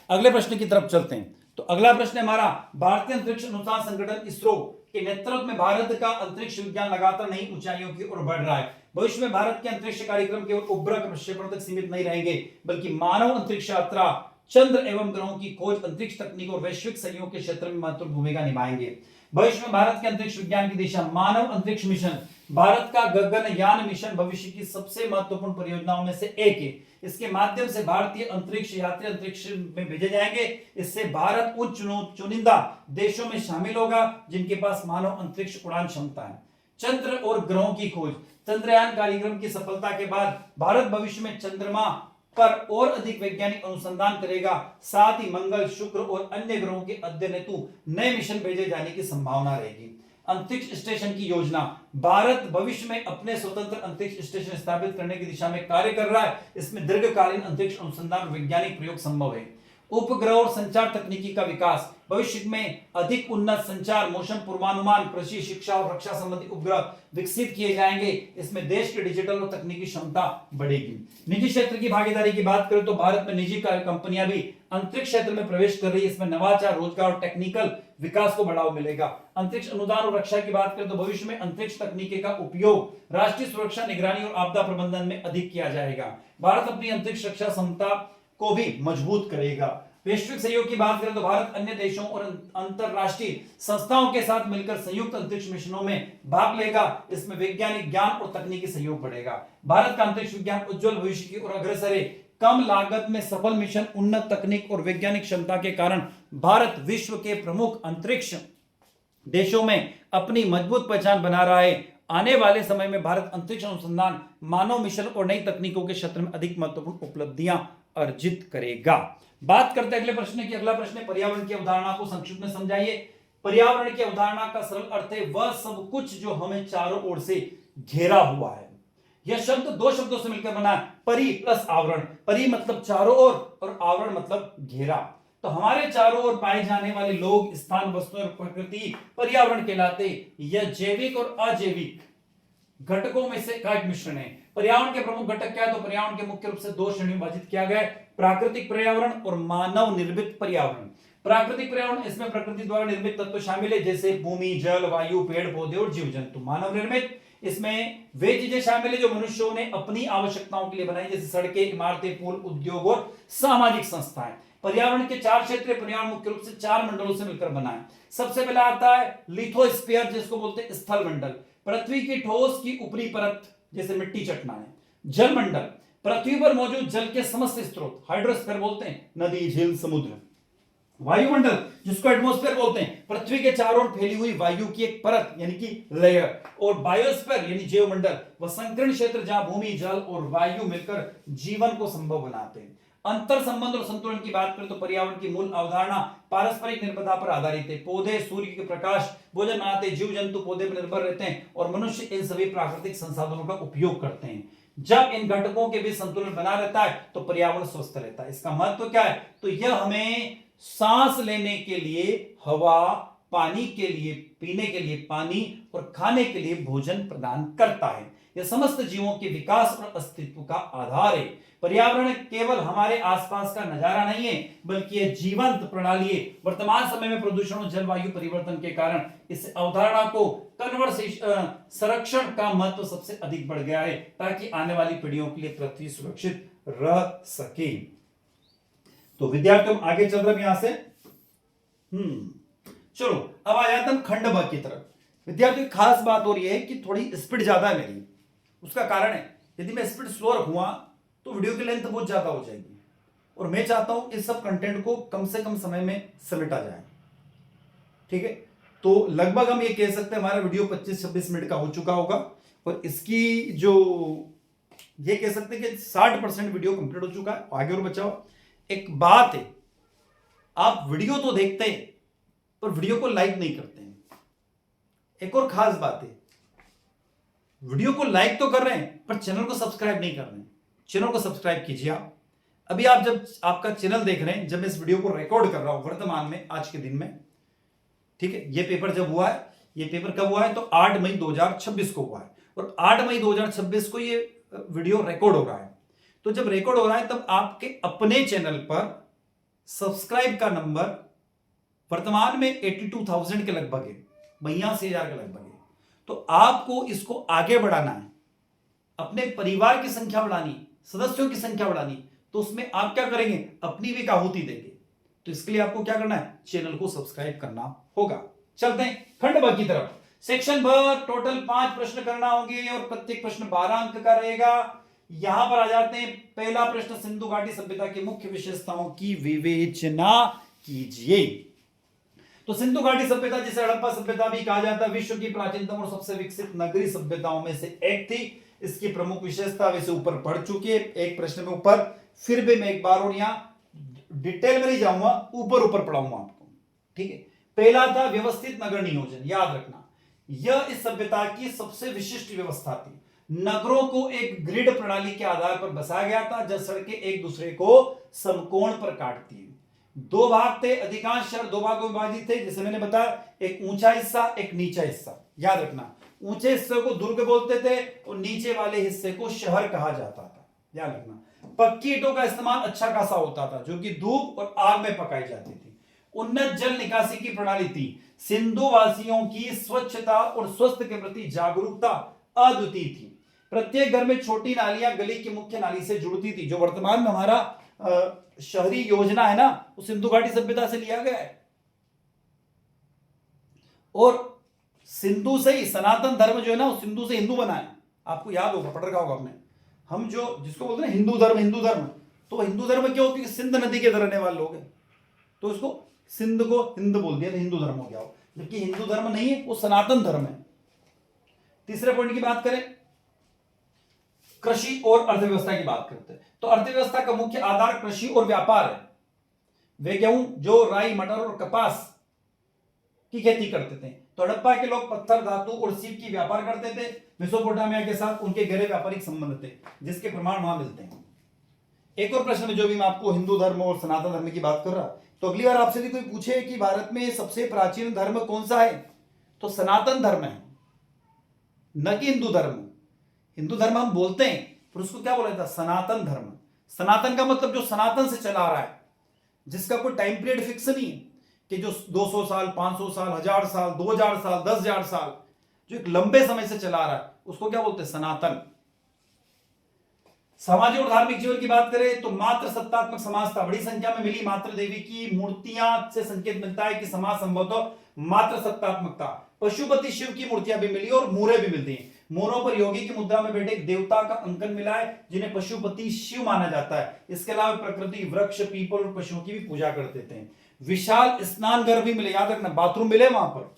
अगले प्रश्न की तरफ चलते हैं। तो अगला प्रश्न हमारा, भारतीय अंतरिक्ष अनुसंधान संगठन इसरो के नेतृत्व में भारत का अंतरिक्ष विज्ञान लगातार नई ऊंचाइयों की ओर बढ़ रहा है। भविष्य में भारत के अंतरिक्ष कार्यक्रम केवल उपग्रह प्रक्षेपण तक सीमित नहीं रहेंगे बल्कि मानव अंतरिक्ष यात्रा, चंद्र एवं ग्रहों की खोज, अंतरिक्ष तकनीक और वैश्विक सहयोग के क्षेत्र में महत्वपूर्ण भूमिका निभाएंगे। भविष्य में भारत के अंतरिक्ष विज्ञान की दिशा, मानव अंतरिक्ष मिशन। भारत का गगनयान मिशन भविष्य की सबसे महत्वपूर्ण परियोजनाओं में से एक है। इसके माध्यम से भारतीय अंतरिक्ष यात्री अंतरिक्ष में भेजे जाएंगे। इससे भारत उन चुनिंदा देशों में शामिल होगा जिनके पास मानव अंतरिक्ष उड़ान क्षमता है। चंद्र और ग्रहों की खोज। चंद्रयान कार्यक्रम की सफलता के बाद भारत भविष्य में चंद्रमा पर और अधिक वैज्ञानिक अनुसंधान करेगा। साथ ही मंगल, शुक्र और अन्य ग्रहों के अध्ययन हेतु नए मिशन भेजे जाने की संभावना रहेगी। अंतरिक्ष स्टेशन की योजना। भारत भविष्य में अपने स्वतंत्र अंतरिक्ष स्टेशन स्थापित करने की दिशा में कार्य कर रहा है। इसमें दीर्घकालीन अंतरिक्ष अनुसंधान और वैज्ञानिक प्रयोग संभव है। उपग्रह और संचार तकनीकी का विकास। भविष्य में अधिक उन्नत संचार, मौसम पूर्वानुमान, कृषि, शिक्षा और रक्षा संबंधी उपग्रह विकसित किए जाएंगे। इसमें देश की डिजिटल और तकनीकी क्षमता बढ़ेगी। निजी क्षेत्र की भागीदारी की बात करें तो भारत में निजी कंपनियां भी अंतरिक्ष क्षेत्र में प्रवेश कर रही है। इसमें नवाचार, रोजगार और टेक्निकल विकास को बढ़ावा मिलेगा। अंतरिक्ष अनुदान और रक्षा की बात करें तो भविष्य में अंतरिक्ष तकनीकी का उपयोग राष्ट्रीय सुरक्षा, निगरानी और आपदा प्रबंधन में अधिक किया जाएगा। भारत अपनी अंतरिक्ष रक्षा क्षमता को भी मजबूत करेगा। वैश्विक सहयोग की बात करें तो भारत अन्य देशों और अंतरराष्ट्रीय संस्थाओं के साथ मिलकर संयुक्त अंतरिक्ष मिशनों में भाग लेगा। इसमें वैज्ञानिक ज्ञान और तकनीकी सहयोग बढ़ेगा। भारत का अंतरिक्ष विज्ञान उज्जवल भविष्य की ओर अग्रसर है। कम लागत में सफल मिशन, उन्नत तकनीक और वैज्ञानिक क्षमता के कारण भारत विश्व के प्रमुख अंतरिक्ष देशों में अपनी मजबूत पहचान बना रहा है। आने वाले समय में भारत अंतरिक्ष अनुसंधान, मानव मिशन और नई तकनीकों के क्षेत्र में अधिक महत्वपूर्ण उपलब्धियां अर्जित करेगा। बात करते हैं अगले प्रश्न की। अगला प्रश्न है, पर्यावरण की अवधारणा को संक्षिप्त में समझाइए। पर्यावरण की अवधारणा का सरल अर्थ है वह सब कुछ जो हमें चारों ओर से घेरा हुआ है। यह शब्द दो शब्दों से मिलकर बना है, परि प्लस आवरण। परि मतलब चारों ओर और आवरण मतलब घेरा। तो हमारे चारों ओर पाए जाने वाले लोग, स्थान, वस्तुएं और प्रकृति पर्यावरण कहलाते। यह जैविक और अजैविक घटकों में से एक मिश्रण है। पर्यावरण के प्रमुख घटक क्या है तो पर्यावरण के मुख्य रूप से दो श्रेणियों में विभाजित किया गया है, प्राकृतिक पर्यावरण और मानव निर्मित पर्यावरण। प्राकृतिक पर्यावरण, इसमें प्रकृति द्वारा निर्मित तत्व शामिल है जैसे भूमि, जल, वायु, पेड़ पौधे और जीव जंतु। मानव निर्मित, इसमें वे चीजें शामिल है जो मनुष्यों ने अपनी आवश्यकताओं के लिए बनाई, जैसे सड़कें, इमारतें, पुल, उद्योग और सामाजिक संस्थाएं। पर्यावरण के 4 क्षेत्र, पर्यावरण मुख्य रूप से 4 मंडलों से मिलकर बना है। सबसे पहला आता है लिथोस्फीयर, जिसको बोलते हैं स्थल मंडल, पृथ्वी की ठोस की ऊपरी परत जैसे मिट्टी, चट्टानें। जल मंडल, पृथ्वी पर मौजूद जल के समस्त स्रोत, हाइड्रोस्फीयर बोलते हैं, नदी, झील, समुद्र। वायुमंडल, जिसको एटमॉस्फेयर बोलते हैं, पृथ्वी के चारों ओर फैली हुई वायु की एक परत यानी कि लेयर। और बायोस्फीयर यानी जैवमंडल, वह संकीर्ण क्षेत्र जहां भूमि, जल और वायु मिलकर जीवन को संभव बनाते हैं। अंतर संबंध और संतुलन की बात करें तो पर्यावरण की मूल अवधारणा पारस्परिक निर्भरता पर आधारित है। पौधे सूर्य के प्रकाश भोजन बनाते, जीव जंतु पौधे पर निर्भर रहते हैं और मनुष्य इन सभी प्राकृतिक संसाधनों का उपयोग करते हैं। जब इन घटकों के बीच संतुलन बना रहता है तो पर्यावरण स्वस्थ रहता है। इसका महत्व क्या है? तो यह हमें सांस लेने के लिए हवा, पानी के लिए पीने के लिए पानी और खाने के लिए भोजन प्रदान करता है। यह समस्त जीवों के विकास और अस्तित्व का आधार है। पर्यावरण केवल हमारे आसपास का नजारा नहीं है, बल्कि यह जीवंत प्रणाली है। वर्तमान समय में प्रदूषण और जलवायु परिवर्तन के कारण इस अवधारणा को संरक्षण का महत्व सबसे अधिक बढ़ गया है, ताकि आने वाली पीढ़ियों के लिए पृथ्वी सुरक्षित रह सके। तो विद्यार्थियों आगे चल रहे यहां से चलो अब आ जाते हम खंड ब की तरफ। विद्यार्थियों खास बात और यह है कि थोड़ी स्पीड ज्यादा है मेरी। उसका कारण है यदि मैं स्पीड स्लो रखूंगा तो वीडियो की लेंथ बहुत ज्यादा हो जाएगी, और मैं चाहता हूं इस सब कंटेंट को कम से कम समय में समेटा जाए। ठीक है, तो लगभग हम ये कह सकते हैं हमारा वीडियो 25-26 मिनट का हो चुका होगा, और इसकी जो ये कह सकते हैं कि 60% वीडियो कंप्लीट हो चुका है। आगे और बचाओ। एक बात है, आप वीडियो तो देखते हैं पर वीडियो को लाइक नहीं करते हैं। एक और खास बात है, वीडियो को लाइक तो कर रहे हैं पर चैनल को सब्सक्राइब नहीं कर रहे हैं। चैनल को सब्सक्राइब कीजिए आप। अभी आप जब आपका चैनल देख रहे हैं, जब मैं इस वीडियो को रिकॉर्ड कर रहा हूं वर्तमान में, आज के दिन में, ठीक है, ये पेपर जब हुआ है, ये पेपर कब हुआ है तो 8 मई 2026 को हुआ है, और 8 मई 2026 को ये वीडियो रिकॉर्ड हो रहा है। तो जब रिकॉर्ड हो रहा है तब आपके अपने चैनल पर सब्सक्राइब का नंबर वर्तमान में 82,000 के लगभग है, 82,000 के लगभग है। तो आपको इसको आगे बढ़ाना है, अपने परिवार की संख्या बढ़ानी, सदस्यों की संख्या बढ़ानी, तो उसमें आप क्या करेंगे? अपनी भी एक आहुति देंगे। तो इसके लिए आपको क्या करना है? चैनल को सब्सक्राइब करना होगा। चलते हैं खंड ब की तरफ। सेक्शन ब टोटल 5 प्रश्न करना होंगे और प्रत्येक प्रश्न 12 अंक का रहेगा। यहां पर आ जाते हैं। पहला प्रश्न, सिंधु घाटी सभ्यता की मुख्य विशेषताओं की विवेचना कीजिए। तो सिंधु घाटी सभ्यता, जिसे हड़प्पा सभ्यता भी कहा जाता है, विश्व की प्राचीनतम और सबसे विकसित नगरीय सभ्यताओं में से एक थी। इसकी प्रमुख विशेषता वैसे ऊपर पढ़ चुकी है एक प्रश्न में ऊपर, फिर भी मैं एक बार और यहां डिटेल में नहीं जाऊंगा, ऊपर पढ़ाऊंगा आपको। ठीक है, पहला था व्यवस्थित नगर नियोजन। याद रखना, यह इस सभ्यता की सबसे विशिष्ट व्यवस्था थी। नगरों को एक ग्रिड प्रणाली के आधार पर बसाया गया था, जब सड़कें एक दूसरे को समकोण पर काटती हैं। 2 भाग थे, अधिकांश शहर 2 भागों में विभाजित थे, जैसे मैंने बताया, एक ऊंचा हिस्सा, एक नीचा हिस्सा। याद रखना, ऊंचे हिस्से को दुर्ग बोलते थे और नीचे वाले हिस्से को शहर कहा जाता था। याद रखना, पक्की ईंटों का इस्तेमाल अच्छा खासा होता था, जो कि धूप और आग में पकाई जाती थी। उन्नत जल निकासी की प्रणाली थी। सिंधु वासियों की स्वच्छता और स्वास्थ्य के प्रति जागरूकता अद्वितीय थी। प्रत्येक घर में छोटी नालियां गली की मुख्य नाली से जुड़ती थी। जो वर्तमान में हमारा शहरी योजना है ना, वो सिंधु घाटी सभ्यता से लिया गया है। और सिंधु से ही सनातन धर्म जो है ना, वो सिंधु से हिंदू बना है। आपको याद होगा, पढ़ रखा होगा आपने। हम जो जिसको बोलते हैं हिंदू धर्म, तो हिंदू धर्म क्यों? क्योंकि सिंध नदी के रहने वाले लोग हैं, तो इसको सिंध को हिंद बोल दिया, तो हिंदू धर्म हो गया हो। जबकि हिंदू धर्म नहीं है, वो सनातन धर्म है। तीसरे पॉइंट की बात करें, कृषि और अर्थव्यवस्था की बात करते हैं। तो अर्थव्यवस्था का मुख्य आधार कृषि और व्यापार है। वे गेहूं, जो राई, मटर और कपास की खेती करते थे। तो हड़प्पा के लोग पत्थर, धातु और सीप की व्यापार करते थे। मेसोपोटामिया के साथ उनके गहरे व्यापारिक संबंध थे, जिसके प्रमाण वहां मिलते हैं। एक और प्रश्न में जो भी मैं आपको हिंदू धर्म और सनातन धर्म की बात कर रहा, तो अगली बार आपसे भी कोई पूछे कि भारत में सबसे प्राचीन धर्म कौन सा है, तो सनातन धर्म है, न कि हिंदू धर्म। हिंदू धर्म हम बोलते हैं, पर उसको क्या बोला जाता है? सनातन धर्म। सनातन का मतलब जो सनातन से चला आ रहा है, जिसका कोई टाइम पीरियड फिक्स नहीं है कि जो 200 साल, 500 साल, 1000 साल, 2000 साल, 10,000 साल, जो एक लंबे समय से चला आ रहा है, उसको क्या बोलते हैं? सनातन। सामाजिक और धार्मिक जीवन की बात करें तो मात्र सत्तात्मक समाज था। बड़ी संख्या में मिली मात्र देवी की मूर्तियां से संकेत मिलता है कि समाज संभवतः मात्र सत्तात्मक था। पशुपति शिव की मूर्तियां भी मिली और मूरे भी मिलती हैं। मोरों पर योगी की मुद्रा में बैठे एक देवता का अंकन मिला है जिन्हें पशुपति शिव माना जाता है। इसके अलावा प्रकृति, वृक्ष, पीपल और पशुओं की भी पूजा करते थे। विशाल स्नान घर भी मिले, याद रखना, बाथरूम मिले वहां पर।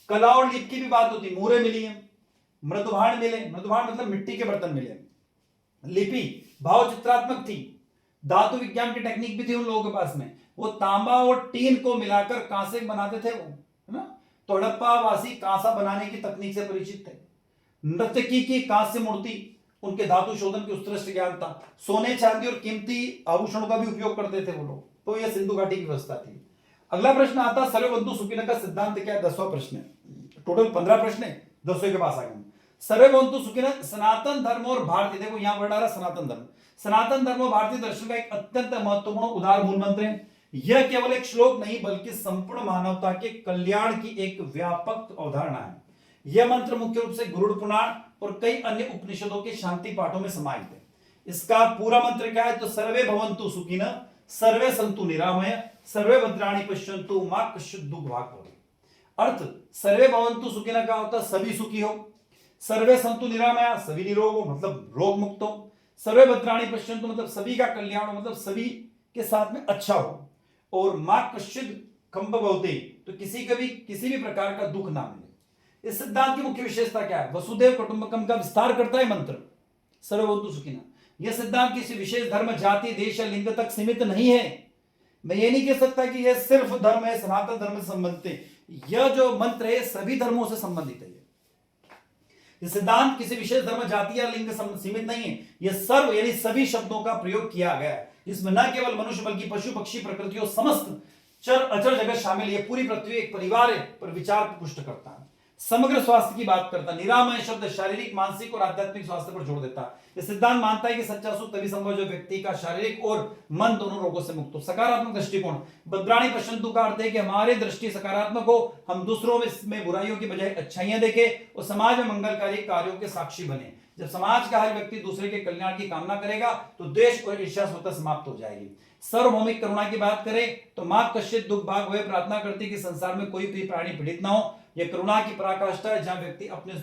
कला और लिप की भी बात होती, मूरे मिली है। मृदुभाण मिले, मृदुभाण मतलब मिट्टी के बर्तन मिले। लिपि भाव चित्रात्मक थी। धातु विज्ञान की टेक्निक भी थी उन लोगों के पास में। वो तांबा और टीन को मिलाकर कांसे बनाते थे वो, है ना। तो हड़प्पा वासी कांसा बनाने की तकनीक से परिचित थे। नर्तकी की कांस्य मूर्ति, उनके धातु शोधन की उत्कृष्ट ज्ञान था। सोने, चांदी और कीमती आभूषणों का भी उपयोग करते थे वो लोग। तो यह सिंधु घाटी की व्यवस्था थी। अगला प्रश्न आता है, सर्वबंधु सुखिनः का सिद्धांत क्या है? 10वां प्रश्न है। टोटल 15 प्रश्न है, 10वें के पास आ गए। सर्वबंधु सुखिनः सनातन धर्म और भारतीय, देखो यहां वर्ड आ रहा सनातन धर्म। सनातन धर्म और भारतीय दर्शन का एक अत्यंत महत्वपूर्ण उदार मूल मंत्र है। यह केवल एक श्लोक नहीं बल्कि संपूर्ण मानवता के कल्याण की एक व्यापक अवधारणा है। यह मंत्र मुख्य रूप से गरुड़ पुराण और कई अन्य उपनिषदों के शांति पाठों में समाहित है। इसका पूरा मंत्र क्या है? तो सर्वे भवन्तु सुखिनः, सर्वे सन्तु निरामय, सर्वे भद्राणि पश्यन्तु मा कश्चित् दुःख भाग् भवेत्। अर्थ, सर्वे भवन्तु सुखिनः का होता सभी सुखी हो, सर्वे सन्तु निरामया सभी निरोग हो मतलब रोग मुक्त हो, सर्वे भद्राणि पश्यन्तु मतलब सभी का कल्याण हो मतलब सभी के साथ में अच्छा हो, और मा कश्चित् दुःख भवेत् तो किसी भी प्रकार का दुख ना मिले। इस सिद्धांत की मुख्य विशेषता क्या है? वसुदेव कुटुंबकम का विस्तार करता है मंत्र सर्वभूतु सुखिनः। यह सिद्धांत किसी विशेष धर्म, जाति, देश या लिंग तक सीमित नहीं है। मैं ये नहीं कह सकता कि यह सिर्फ धर्म है, सनातन धर्म से संबंधित है। यह जो मंत्र है सभी धर्मों से संबंधित है। यह सिद्धांत किसी विशेष धर्म, जाति या लिंग सीमित नहीं है। यह सर्व यानी सभी शब्दों का प्रयोग किया गया है, जिसमें न केवल मनुष्य बल्कि पशु, पक्षी, प्रकृति और समस्त चर अचर जगत शामिल। यह पूरी पृथ्वी एक परिवार है पर विचार को पुष्ट करता है। समग्र स्वास्थ्य की बात करता है। निरामय शब्द शारीरिक, मानसिक और आध्यात्मिक स्वास्थ्य पर जोर देता है। यह सिद्धांत मानता है कि सच्चा सुख तभी संभव जो व्यक्ति का शारीरिक और मन दोनों रोगों से मुक्त हो। सकारात्मक दृष्टिकोण, भद्राणि पश्यन्तु का अर्थ है कि हमारी दृष्टि सकारात्मक हो, हम दूसरों में बुराइयों की बजाय अच्छाइयां देखें और समाज में मंगलकारी कार्यों के साक्षी बने। जब समाज का हर व्यक्ति दूसरे के कल्याण की कामना करेगा तो देश और ईर्ष्या स्वतः समाप्त हो जाएगी। सार्वभौमिक करुणा की बात करें तो मां कश्चित् दुःख भाग् भवेत् प्रार्थना करती कि संसार में कोई भी प्राणी पीड़ित ना हो। यह करुणा की पराकाष्ठा है जहां व्यक्ति अपने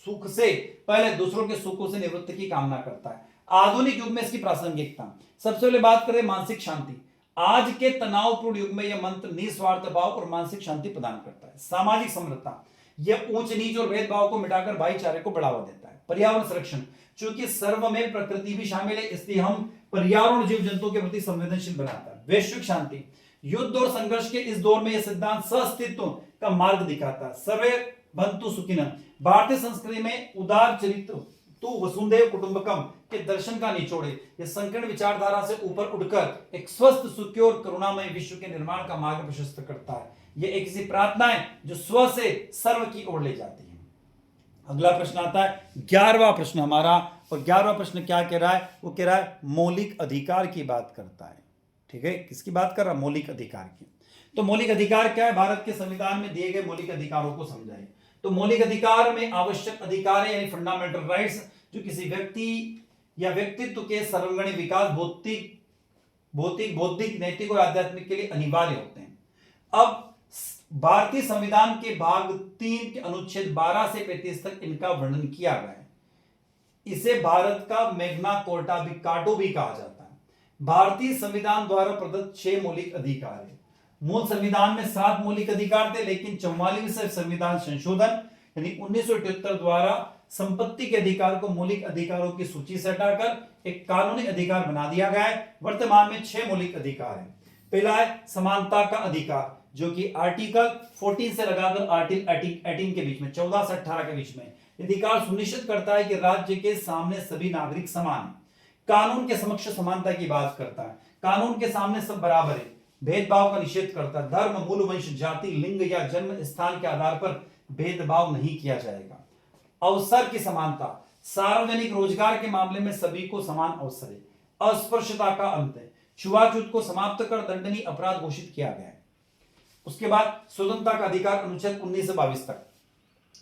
सुख से पहले दूसरों के सुखों से निवृत्ति की कामना करता है। आधुनिक युग में इसकी प्रासंगिकता, सबसे पहले बात करें मानसिक शांति। आज के तनावपूर्ण युग में यह मंत्र निस्वार्थ भाव और मानसिक शांति प्रदान करता है। सामाजिक समरसता, यह ऊंच नीच और भेदभाव को मिटाकर भाईचारे को बढ़ावा देता है। पर्यावरण संरक्षण, चूंकि सर्व में प्रकृति भी शामिल है इसलिए हम पर्यावरण जीव जंतुओं के प्रति संवेदनशील बनाता है। वैश्विक शांति, युद्ध और संघर्ष के इस दौर में यह सिद्धांत सहअस्तित्व का मार्ग दिखाता है। सर्वे भवन्तु सुखिनः, भारतीय संस्कृति में उदार चरित्र तो वसुधैव कुटुंबकम के दर्शन का निचोड़ है। यह संकीर्ण विचारधारा से ऊपर उठकर एक स्वस्थ, सुखी और करुणामय विश्व के निर्माण का मार्ग प्रशस्त करता है। यह एक ऐसी प्रार्थना है जो स्व से सर्व की ओर ले जाती है। अगला प्रश्न आता है 11वां प्रश्न हमारा, और 11वां प्रश्न क्या कह रहा है? वो कह रहा है मौलिक अधिकार की बात करता है। ठीक है, किसकी बात कर रहा है? मौलिक अधिकार की। तो मौलिक अधिकार क्या है? भारत के संविधान में दिए गए मौलिक अधिकारों को समझाए। तो मौलिक अधिकार में आवश्यक अधिकार है यानी फंडामेंटल राइट्स, जो किसी व्यक्ति या व्यक्तित्व के सर्वांगीण विकास, भौतिक, बौद्धिक, नैतिक और आध्यात्मिक के लिए अनिवार्य होते हैं। अब भारतीय संविधान के भाग 3 के अनुच्छेद 12 से 35 तक इनका वर्णन किया गया है। इसे भारत का मैग्ना कार्टा भी कहा जाता है। भारतीय संविधान द्वारा प्रदत्त 6 मौलिक अधिकार है। मूल संविधान में 7 मौलिक अधिकार थे, लेकिन 44वें संविधान संशोधन यानी 1978 द्वारा संपत्ति के अधिकार को मौलिक अधिकारों की सूची से हटाकर एक कानूनी अधिकार बना दिया गया है। वर्तमान में 6 मौलिक अधिकार हैं। पहला है समानता का अधिकार, जो कि आर्टिकल 14 से लगाकर आर्टिकल 18 के बीच में, 14 से 18 के बीच में अधिकार सुनिश्चित करता है कि राज्य के सामने सभी नागरिक समान हैं। कानून के समक्ष समानता की बात करता है। कानून के सामने सब बराबर है। भेदभाव का निषेध करता है। धर्म, मूल, वंश, जाति, लिंग या जन्म स्थान के आधार पर भेदभाव नहीं किया जाएगा। अवसर की समानता, सार्वजनिक रोजगार के मामले में सभी को समान अवसर है। अस्पृश्यता का अंत है। छुआछूत को समाप्त कर दंडनीय अपराध घोषित किया गया है। उसके बाद स्वतंत्रता का अधिकार अनुच्छेद 19 से 22 तक।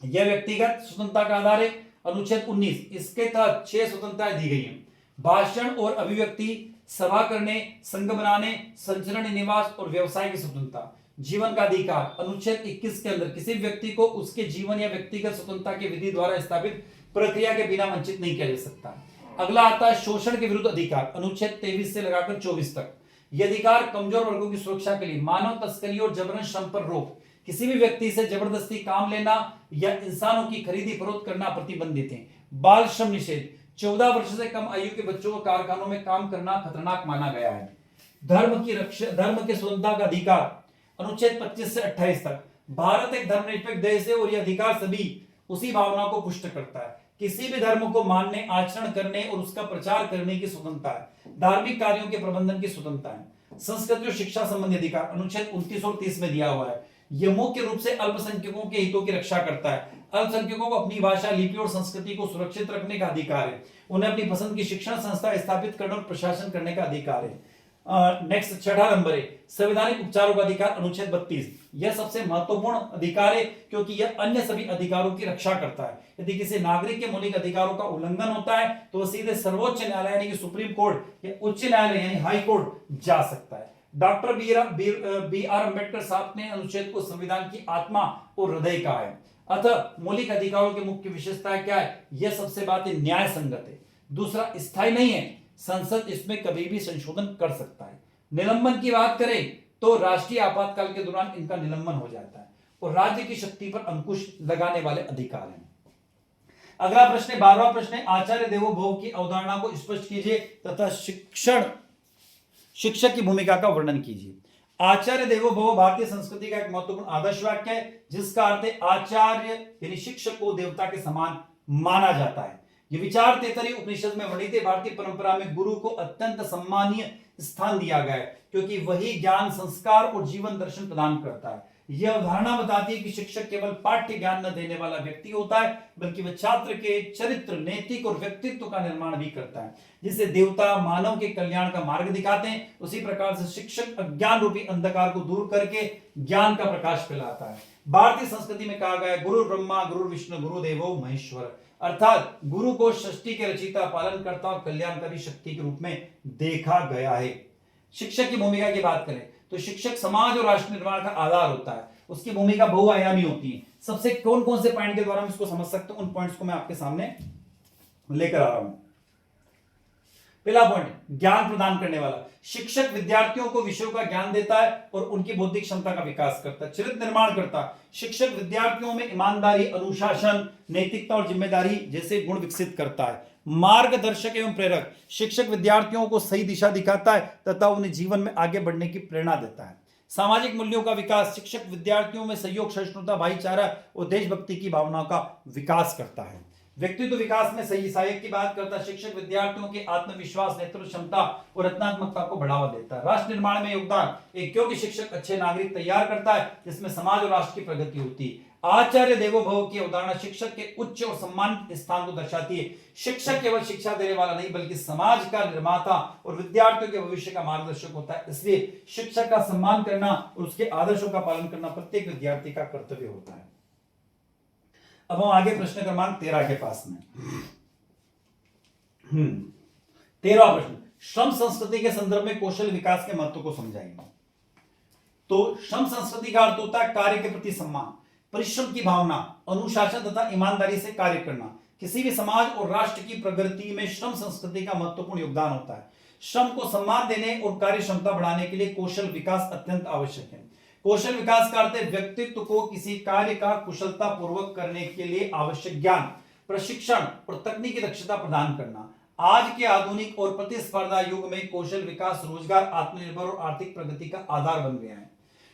यह व्यक्तिगत स्वतंत्रता का आधार है। अनुच्छेद 19 इसके तहत 6 स्वतंत्रताएं दी गई हैं। भाषण और अभिव्यक्ति, सभा करने, संघ बनाने, संचरण, निवास और व्यवसाय की स्वतंत्रता। जीवन का अधिकार, अनुच्छेद 21 के अंदर किसी व्यक्ति को उसके जीवन या व्यक्तिगत स्वतंत्रता के विधि द्वारा स्थापित प्रक्रिया के बिना वंचित नहीं किया जा सकता। अगला आता है शोषण के विरुद्ध अधिकार, अनुच्छेद 23 से लगाकर 24 तक। यह अधिकार कमजोर वर्गों की सुरक्षा के लिए मानव तस्करी और जबरन श्रम पर रोक, किसी भी व्यक्ति से जबरदस्ती काम लेना या इंसानों की खरीदी फरोख्त करना प्रतिबंधित है। बाल श्रम निषेध, 14 वर्ष से कम आयु के बच्चों को कारखानों में काम करना खतरनाक माना गया है। धर्म की रक्षा, धर्म की स्वतंत्रता का अधिकार, अनुच्छेद 25 से 28 तक। भारत एक धर्मनिरपेक्ष देश है और यह अधिकार सभी उसी भावना को पुष्ट करता है। किसी भी धर्म को मानने, आचरण करने और उसका प्रचार करने की स्वतंत्रता है। धार्मिक कार्यों के प्रबंधन की स्वतंत्रता है। संस्कृति और शिक्षा संबंधी अधिकार, अनुच्छेद 29 और 30 में दिया हुआ है। यह मुख्य रूप से अल्पसंख्यकों के हितों की रक्षा करता है। अल्पसंख्यकों को अपनी भाषा, लिपि और संस्कृति को सुरक्षित रखने का अधिकार है। उन्हें अपनी पसंद की शिक्षण संस्था स्थापित करने और प्रशासन करने का अधिकार है। नेक्स्ट 6 नंबर है संवैधानिक उपचारों का अधिकार, अनुच्छेद 32। यह सबसे महत्वपूर्ण अधिकार है क्योंकि यह अन्य सभी अधिकारों की रक्षा करता है। यदि किसी नागरिक के मौलिक अधिकारों का उल्लंघन होता है तो वह सीधे सर्वोच्च न्यायालय यानी कि सुप्रीम कोर्ट या उच्च न्यायालय यानी हाई कोर्ट जा सकता है। डॉक्टर बी आर अम्बेडकर साहब ने अनुच्छेद को संविधान की आत्मा और हृदय कहा है। अतः मौलिक अधिकारों की मुख्य विशेषता क्या है? यह सबसे बात है न्याय संगत है। दूसरा, स्थायी नहीं है, संसद इसमें कभी भी संशोधन कर सकता है। निलंबन की बात करें तो राष्ट्रीय आपातकाल के दौरान इनका निलंबन हो जाता है और राज्य की शक्ति पर अंकुश लगाने वाले अधिकार हैं। अगला प्रश्न है 12वां प्रश्न है आचार्य देवो भव की अवधारणा को स्पष्ट कीजिए तथा शिक्षक की भूमिका का वर्णन कीजिए। आचार्य देवो भव भारतीय संस्कृति का एक महत्वपूर्ण आदर्श वाक्य है जिसका अर्थ है आचार्य यानी शिक्षक को देवता के समान माना जाता है। ये विचार तैत्तरीय उपनिषद में वर्णित है। भारतीय परंपरा में गुरु को अत्यंत सम्मानीय स्थान दिया गया है क्योंकि वही ज्ञान, संस्कार और जीवन दर्शन प्रदान करता है। यह अवधारणा बताती है कि शिक्षक केवल पाठ्य ज्ञान न देने वाला व्यक्ति होता है बल्कि वह छात्र के चरित्र, नैतिक और व्यक्तित्व का निर्माण भी करता है। जिसे देवता मानव के कल्याण का मार्ग दिखाते हैं उसी प्रकार से शिक्षक अज्ञान रूपी अंधकार को दूर करके ज्ञान का प्रकाश फैलाता है। भारतीय संस्कृति में कहा गया है गुरु ब्रह्मा गुरु विष्णु गुरु देवो महेश्वर, अर्थात गुरु को सृष्टि के रचयिता, पालन करता और कल्याणकारी शक्ति के रूप में देखा गया है। शिक्षक की भूमिका की बात करें तो शिक्षक समाज और राष्ट्र निर्माण का आधार होता है। उसकी भूमिका बहुआयामी होती है। सबसे कौन कौन से पॉइंट के द्वारा हम इसको समझ सकते हैं उन पॉइंट्स को मैं आपके सामने लेकर आ रहा हूं। पहला पॉइंट, ज्ञान प्रदान करने वाला। शिक्षक विद्यार्थियों को विषयों का ज्ञान देता है और उनकी बौद्धिक क्षमता का विकास करता है। चरित्र निर्माण करता है। शिक्षक विद्यार्थियों में ईमानदारी, अनुशासन, नैतिकता और जिम्मेदारी जैसे गुण विकसित करता है। मार्गदर्शक एवं प्रेरक। शिक्षक विद्यार्थियों को सही दिशा दिखाता है तथा उन्हें जीवन में आगे बढ़ने की प्रेरणा देता है। सामाजिक मूल्यों का विकास। शिक्षक विद्यार्थियों में सहयोग, सहिष्णुता, भाईचारा और देशभक्ति की भावनाओं का विकास करता है। व्यक्तित्व विकास में सही सहायक की बात करता है। शिक्षक विद्यार्थियों के आत्मविश्वास, नेतृत्व क्षमता और रचनात्मकता को बढ़ावा देता है। राष्ट्र निर्माण में योगदान। एक क्योंकि शिक्षक अच्छे नागरिक तैयार करता है जिसमें समाज और राष्ट्र की प्रगति होती है। आचार्य देवो भव की अवधारणा शिक्षक के उच्च और सम्मानित स्थान को दर्शाती है। शिक्षक केवल शिक्षा देने वाला नहीं बल्कि समाज का निर्माता और विद्यार्थियों के भविष्य का मार्गदर्शक होता है। इसलिए शिक्षक का सम्मान करना और उसके आदर्शों का पालन करना प्रत्येक विद्यार्थी का कर्तव्य होता है। अब हम आगे प्रश्न क्रमांक 13 के पास में 13वां प्रश्न, श्रम संस्कृति के संदर्भ में कौशल विकास के महत्व को समझाएंगे। तो श्रम संस्कृति का अर्थ होता है कार्य के प्रति सम्मान, परिश्रम की भावना, अनुशासन तथा ईमानदारी से कार्य करना। किसी भी समाज और राष्ट्र की प्रगति में श्रम संस्कृति का महत्वपूर्ण योगदान होता है। श्रम को सम्मान देने और कार्य क्षमता बढ़ाने के लिए कौशल विकास अत्यंत आवश्यक है। कौशल विकास का अर्थ है व्यक्तित्व को किसी कार्य का कुशलता पूर्वक करने के लिए आवश्यक ज्ञान, प्रशिक्षण और तकनीकी दक्षता प्रदान करना। आज के आधुनिक और प्रतिस्पर्धा युग में कौशल विकास रोजगार, आत्मनिर्भर और आर्थिक प्रगति का आधार बन गया है।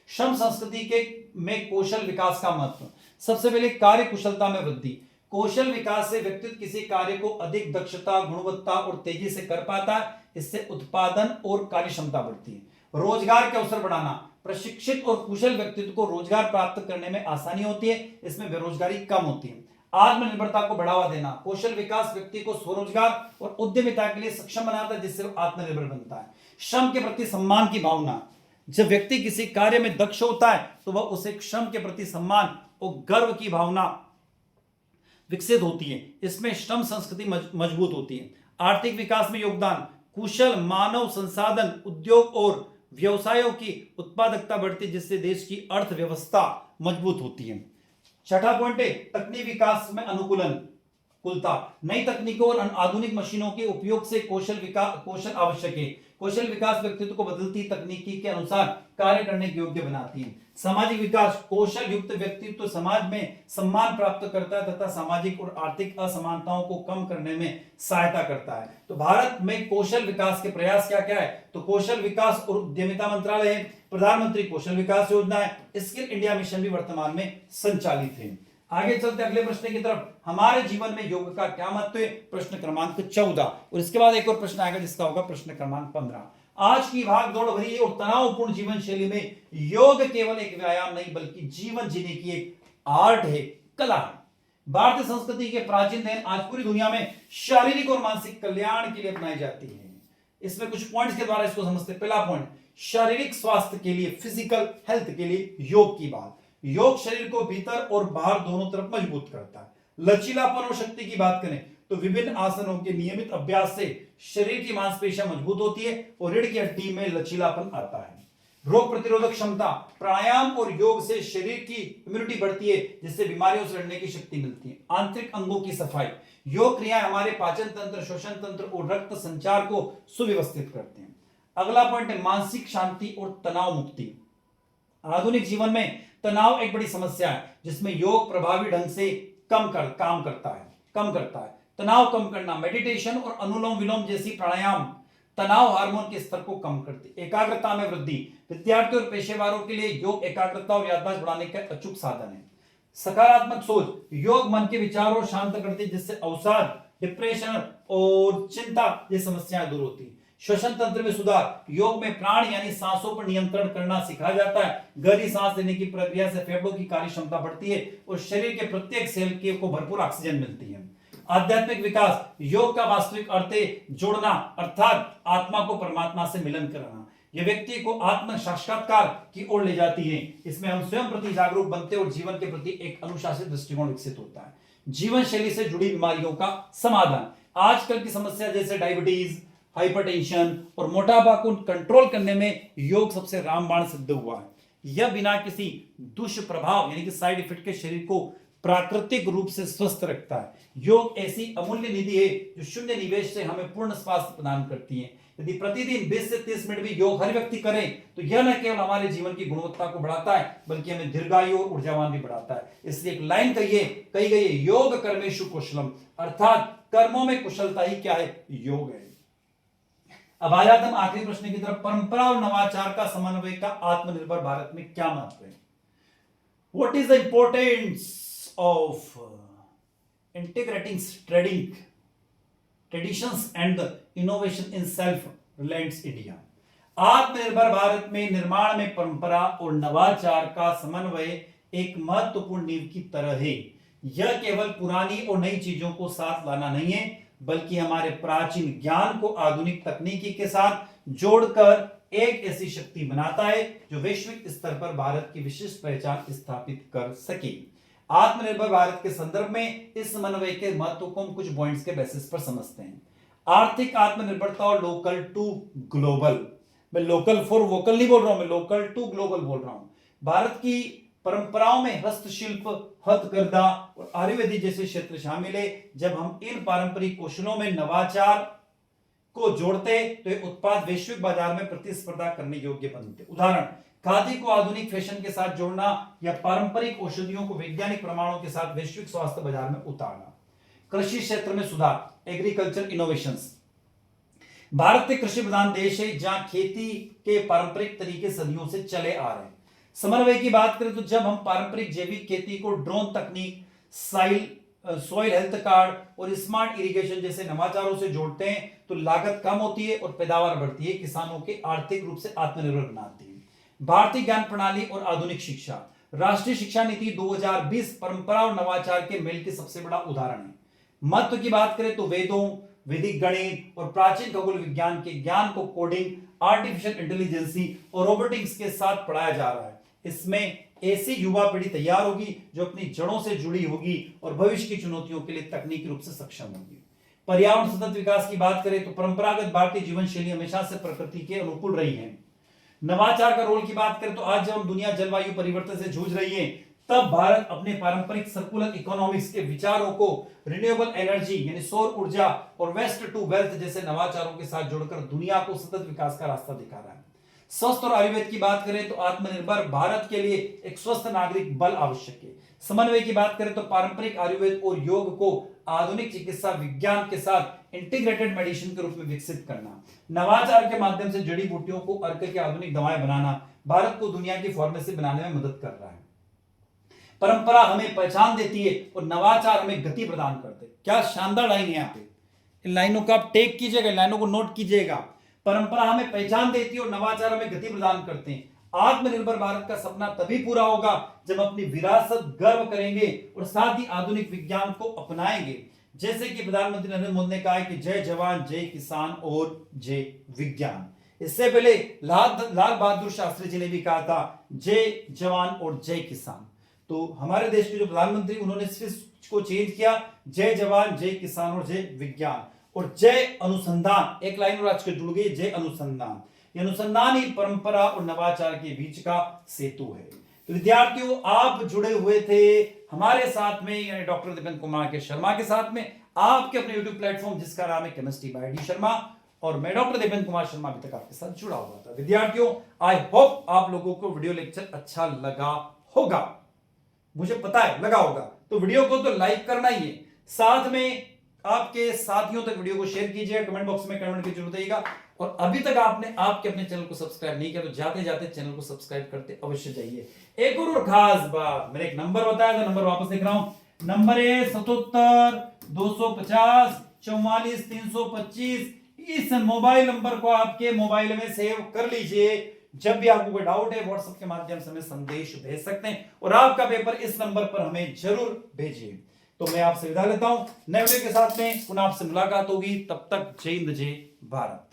श्रम संस्कृति के में कौशल विकास का महत्व। सबसे पहले कार्य कुशलता में वृद्धि। कौशल विकास से व्यक्ति किसी कार्य को अधिक दक्षता, गुणवत्ता और तेजी से कर पाता है। इससे उत्पादन और कार्य क्षमता बढ़ती है। रोजगार के अवसर बढ़ाना। प्रशिक्षित और कुशल व्यक्तित्व को रोजगार प्राप्त करने में आसानी होती है। इसमें बेरोजगारी कम होती है। आत्मनिर्भरता को बढ़ावा देना। कौशल विकास व्यक्ति को स्वरोजगार और उद्यमिता के लिए सक्षम बनाता है जिससे वो आत्मनिर्भर बनता है। श्रम के प्रति सम्मान की भावना। जब व्यक्ति किसी कार्य में दक्ष होता है तो वह उसे श्रम के प्रति सम्मान और गर्व की भावना विकसित होती है। इसमें श्रम संस्कृति मजबूत होती है। आर्थिक विकास में योगदान, कुशल मानव संसाधन, उद्योग और व्यवसायों की उत्पादकता बढ़ती है, जिससे देश की अर्थव्यवस्था मजबूत होती है। छठा पॉइंट है तकनीकी विकास में अनुकूलन कुलता। नई तकनीकों और आधुनिक मशीनों के उपयोग से कौशल आवश्यक है। कौशल विकास व्यक्तित्व को बदलती तकनीकी के अनुसार कार्य करने के योग्य बनाती है। सामाजिक विकास, कौशल युक्त व्यक्तित्व समाज में सम्मान प्राप्त करता है तथा सामाजिक और आर्थिक असमानताओं को कम करने में सहायता करता है। तो भारत में कौशल विकास के प्रयास क्या क्या है? तो कौशल विकास और उद्यमिता मंत्रालय है, प्रधानमंत्री कौशल विकास योजना है, स्किल इंडिया मिशन भी वर्तमान में संचालित है। आगे चलते अगले प्रश्न की तरफ। हमारे जीवन में योग का क्या महत्व है? प्रश्न क्रमांक 14। और इसके बाद एक और प्रश्न आएगा जिसका होगा प्रश्न क्रमांक 15। आज की भाग दौड़ भरी और तनावपूर्ण जीवन शैली में योग केवल एक व्यायाम नहीं बल्कि जीवन जीने की एक आर्ट है, कला है। भारतीय संस्कृति के प्राचीन दिन आज पूरी दुनिया में शारीरिक और मानसिक कल्याण के लिए अपनाई जाती है। इसमें कुछ पॉइंट्स के द्वारा इसको समझते। पहला पॉइंट, शारीरिक स्वास्थ्य के लिए, फिजिकल हेल्थ के लिए योग की बात। योग शरीर को भीतर और बाहर दोनों तरफ मजबूत करता है। लचीलापन और शक्ति की बात करें तो विभिन्न आसनों के नियमित अभ्यास से शरीर की मांसपेशियां मजबूत होती है और रीढ़ की हड्डी में लचीलापन आता है। रोग प्रतिरोधक क्षमता, प्राणायाम और योग से शरीर की इम्यूनिटी बढ़ती है जिससे बीमारियों से लड़ने की शक्ति मिलती है। आंतरिक अंगों की सफाई, योग क्रियाएं हमारे पाचन तंत्र, श्वसन तंत्र और रक्त संचार को सुव्यवस्थित करते हैं। अगला पॉइंट है मानसिक शांति और तनाव मुक्ति। आधुनिक जीवन में तनाव एक बड़ी समस्या है जिसमें योग प्रभावी ढंग से कम करता है। तनाव कम करना, मेडिटेशन और अनुलोम विलोम जैसी प्राणायाम तनाव हार्मोन के स्तर को कम करती है। एकाग्रता में वृद्धि, विद्यार्थियों और पेशेवरों के लिए योग एकाग्रता और याददाश्त बढ़ाने का अचूक साधन है। सकारात्मक सोच, योग मन के विचारों को शांत करती है जिससे अवसाद, डिप्रेशन और चिंता जैसी समस्याएं दूर होती है। श्वसन तंत्र में सुधार, योग में प्राण यानी सांसों पर नियंत्रण करना सिखाया जाता है। गहरी सांस लेने की प्रक्रिया से फेफड़ों की कार्य क्षमता बढ़ती है और शरीर के प्रत्येक सेल को भरपूर ऑक्सीजन मिलती है। आध्यात्मिक विकास, योग का वास्तविक अर्थ है जोड़ना, अर्थात आत्मा को परमात्मा से मिलन कराना। यह व्यक्ति को आत्म साक्षात्कार की ओर ले जाती है। इसमें हम स्वयं प्रति जागरूक बनते हैं और जीवन के प्रति एक अनुशासित दृष्टिकोण विकसित होता है। जीवन शैली से जुड़ी बीमारियों का समाधान, आजकल की समस्या जैसे डायबिटीज, हाइपरटेंशन और मोटापा को कंट्रोल करने में योग सबसे रामबाण सिद्ध हुआ है। यह बिना किसी दुष्प्रभाव यानी कि साइड इफेक्ट के शरीर को प्राकृतिक रूप से स्वस्थ रखता है। योग ऐसी अमूल्य निधि है जो शून्य निवेश से हमें पूर्ण स्वास्थ्य प्रदान करती है। यदि प्रतिदिन 20 से 30 मिनट भी योग हर व्यक्ति करे तो यह न केवल हमारे जीवन की गुणवत्ता को बढ़ाता है बल्कि हमें दीर्घायु और ऊर्जावान भी बढ़ाता है। इसलिए एक लाइन कही गई है, योग कर्मेषु कुशलम, अर्थात कर्मों में कुशलता ही क्या है? योग है। अब आ जाते हम आखिरी प्रश्न की तरफ। परंपरा और नवाचार का समन्वय का आत्मनिर्भर भारत में क्या महत्व है? What is the importance of integrating traditions and the innovation in self-reliant India? आत्मनिर्भर भारत में निर्माण में परंपरा और नवाचार का समन्वय एक महत्वपूर्ण नींव की तरह है। यह केवल पुरानी और नई चीजों को साथ लाना नहीं है बल्कि हमारे प्राचीन ज्ञान को आधुनिक तकनीकी के साथ जोड़कर एक ऐसी शक्ति बनाता है जो वैश्विक स्तर पर भारत की विशिष्ट पहचान स्थापित कर सके। आत्मनिर्भर भारत के संदर्भ में इस समन्वय के महत्व को हम कुछ पॉइंट्स के बेसिस पर समझते हैं। आर्थिक आत्मनिर्भरता और लोकल टू ग्लोबल। मैं लोकल फॉर वोकल नहीं बोल रहा हूं, मैं लोकल टू ग्लोबल बोल रहा हूं। भारत की परंपराओं में हस्तशिल्प, हथकरघा और आयुर्वेदिक जैसे क्षेत्र शामिल है। जब हम इन पारंपरिक कौशलों में नवाचार को जोड़ते तो ये उत्पाद वैश्विक बाजार में प्रतिस्पर्धा करने योग्य बनते। उदाहरण, खादी को आधुनिक फैशन के साथ जोड़ना या पारंपरिक औषधियों को वैज्ञानिक प्रमाणों के साथ वैश्विक स्वास्थ्य बाजार में उतारना। कृषि क्षेत्र में सुधार, एग्रीकल्चर इनोवेशंस। भारत एक कृषि प्रधान देश है जहां खेती के पारंपरिक तरीके सदियों से चले आ रहे हैं। समन्वय की बात करें तो जब हम पारंपरिक जैविक खेती को ड्रोन तकनीक, सॉइल हेल्थ कार्ड और स्मार्ट इरिगेशन जैसे नवाचारों से जोड़ते हैं तो लागत कम होती है और पैदावार बढ़ती है, किसानों के आर्थिक रूप से आत्मनिर्भर बनाती है। भारतीय ज्ञान प्रणाली और आधुनिक शिक्षा। राष्ट्रीय शिक्षा नीति 2020 परंपरा और नवाचार के मेल के सबसे बड़ा उदाहरण है। महत्व की बात करें तो वेदों, वैदिक गणित और प्राचीन खगोल विज्ञान के ज्ञान को कोडिंग, आर्टिफिशियल इंटेलिजेंस और रोबोटिक्स के साथ पढ़ाया जा रहा है। इसमें ऐसी युवा पीढ़ी तैयार होगी जो अपनी जड़ों से जुड़ी होगी और भविष्य की चुनौतियों के लिए तकनीकी रूप से सक्षम होगी। पर्यावरण सतत विकास की बात करें तो परंपरागत भारतीय जीवन शैली हमेशा से प्रकृति के अनुकूल रही है। नवाचार का रोल की बात करें तो आज जब हम दुनिया जलवायु परिवर्तन से जूझ रही है, तब भारत अपने पारंपरिक सर्कुलर इकोनॉमिक्स के विचारों को रिन्यूएबल एनर्जी यानी सौर ऊर्जा और वेस्ट टू वेल्थ जैसे नवाचारों के साथ जोड़कर दुनिया को सतत विकास का रास्ता दिखा रहा है। स्वस्थ और आयुर्वेद की बात करें तो आत्मनिर्भर भारत के लिए एक स्वस्थ नागरिक बल आवश्यक है। समन्वय की बात करें तो पारंपरिक आयुर्वेद और योग को आधुनिक चिकित्सा विज्ञान के साथ इंटीग्रेटेड मेडिसिन के रूप में विकसित करना, नवाचार के माध्यम से जड़ी बूटियों को अर्क की आधुनिक दवाएं बनाना भारत को दुनिया की फार्मेसी बनाने में मदद कर रहा है। परंपरा हमें पहचान देती है और नवाचार हमें गति प्रदान करते हैं। क्या शानदार लाइन है यहाँ पे, इन लाइनों का आप टेक कीजिएगा, लाइनों को नोट कीजिएगा। परंपरा हमें पहचान देती है और नवाचार हमें गति प्रदान करते हैं। आत्मनिर्भर भारत का सपना तभी पूरा होगा जब अपनी विरासत गर्व करेंगे और साथ ही आधुनिक विज्ञान को अपनाएंगे। जैसे कि प्रधानमंत्री नरेंद्र मोदी ने कहा है कि जय जवान जय किसान और जय विज्ञान। इससे पहले लाल बहादुर शास्त्री जी ने भी कहा था जय जवान और जय किसान। तो हमारे देश के जो प्रधानमंत्री उन्होंने स्विच को चेंज किया, जय जवान जय किसान और जय विज्ञान और जय अनुसंधान। एक लाइन और आज के जुड़ गई, जय अनुसंधान। ये अनुसंधान ही परंपरा और नवाचार के बीच का सेतु है। तो विद्यार्थियों, आप जुड़े हुए थे हमारे साथ में यानी डॉक्टर दिपेंद्र कुमार के शर्मा के साथ में, आपके अपने यूट्यूब प्लेटफॉर्म जिसका नाम है केमिस्ट्री बाय डी शर्मा, और मैं डॉक्टर दिपेंद्र कुमार शर्मा अभी तक आपके साथ जुड़ा हुआ था। विद्यार्थियों, आई होप आप लोगों को वीडियो लेक्चर अच्छा लगा होगा, मुझे पता है लगा होगा। तो वीडियो को तो लाइक करना ही है, साथ में आपके साथियों तक वीडियो को शेयर कीजिए, कमेंट बॉक्स में कमेंट की जरूर देगा। और अभी तक आपने आपके अपने चैनल को सब्सक्राइब नहीं किया तो जाते जाते चैनल को सब्सक्राइब करते अवश्य जाइए। एक और खास बात, मैंने एक नंबर बताया था, नंबर वापस लिख रहा हूं। नंबर है 77 250 44 325। इस मोबाइल नंबर को आपके मोबाइल में सेव कर लीजिए। जब भी आपको कोई डाउट है व्हाट्सएप के माध्यम से हमें संदेश भेज सकते हैं और आपका पेपर इस नंबर पर हमें जरूर भेजिए। तो मैं आपसे विदा लेता हूं, नए वीडियो के साथ में पुनः आपसे मुलाकात होगी। तब तक जय हिंद जय भारत।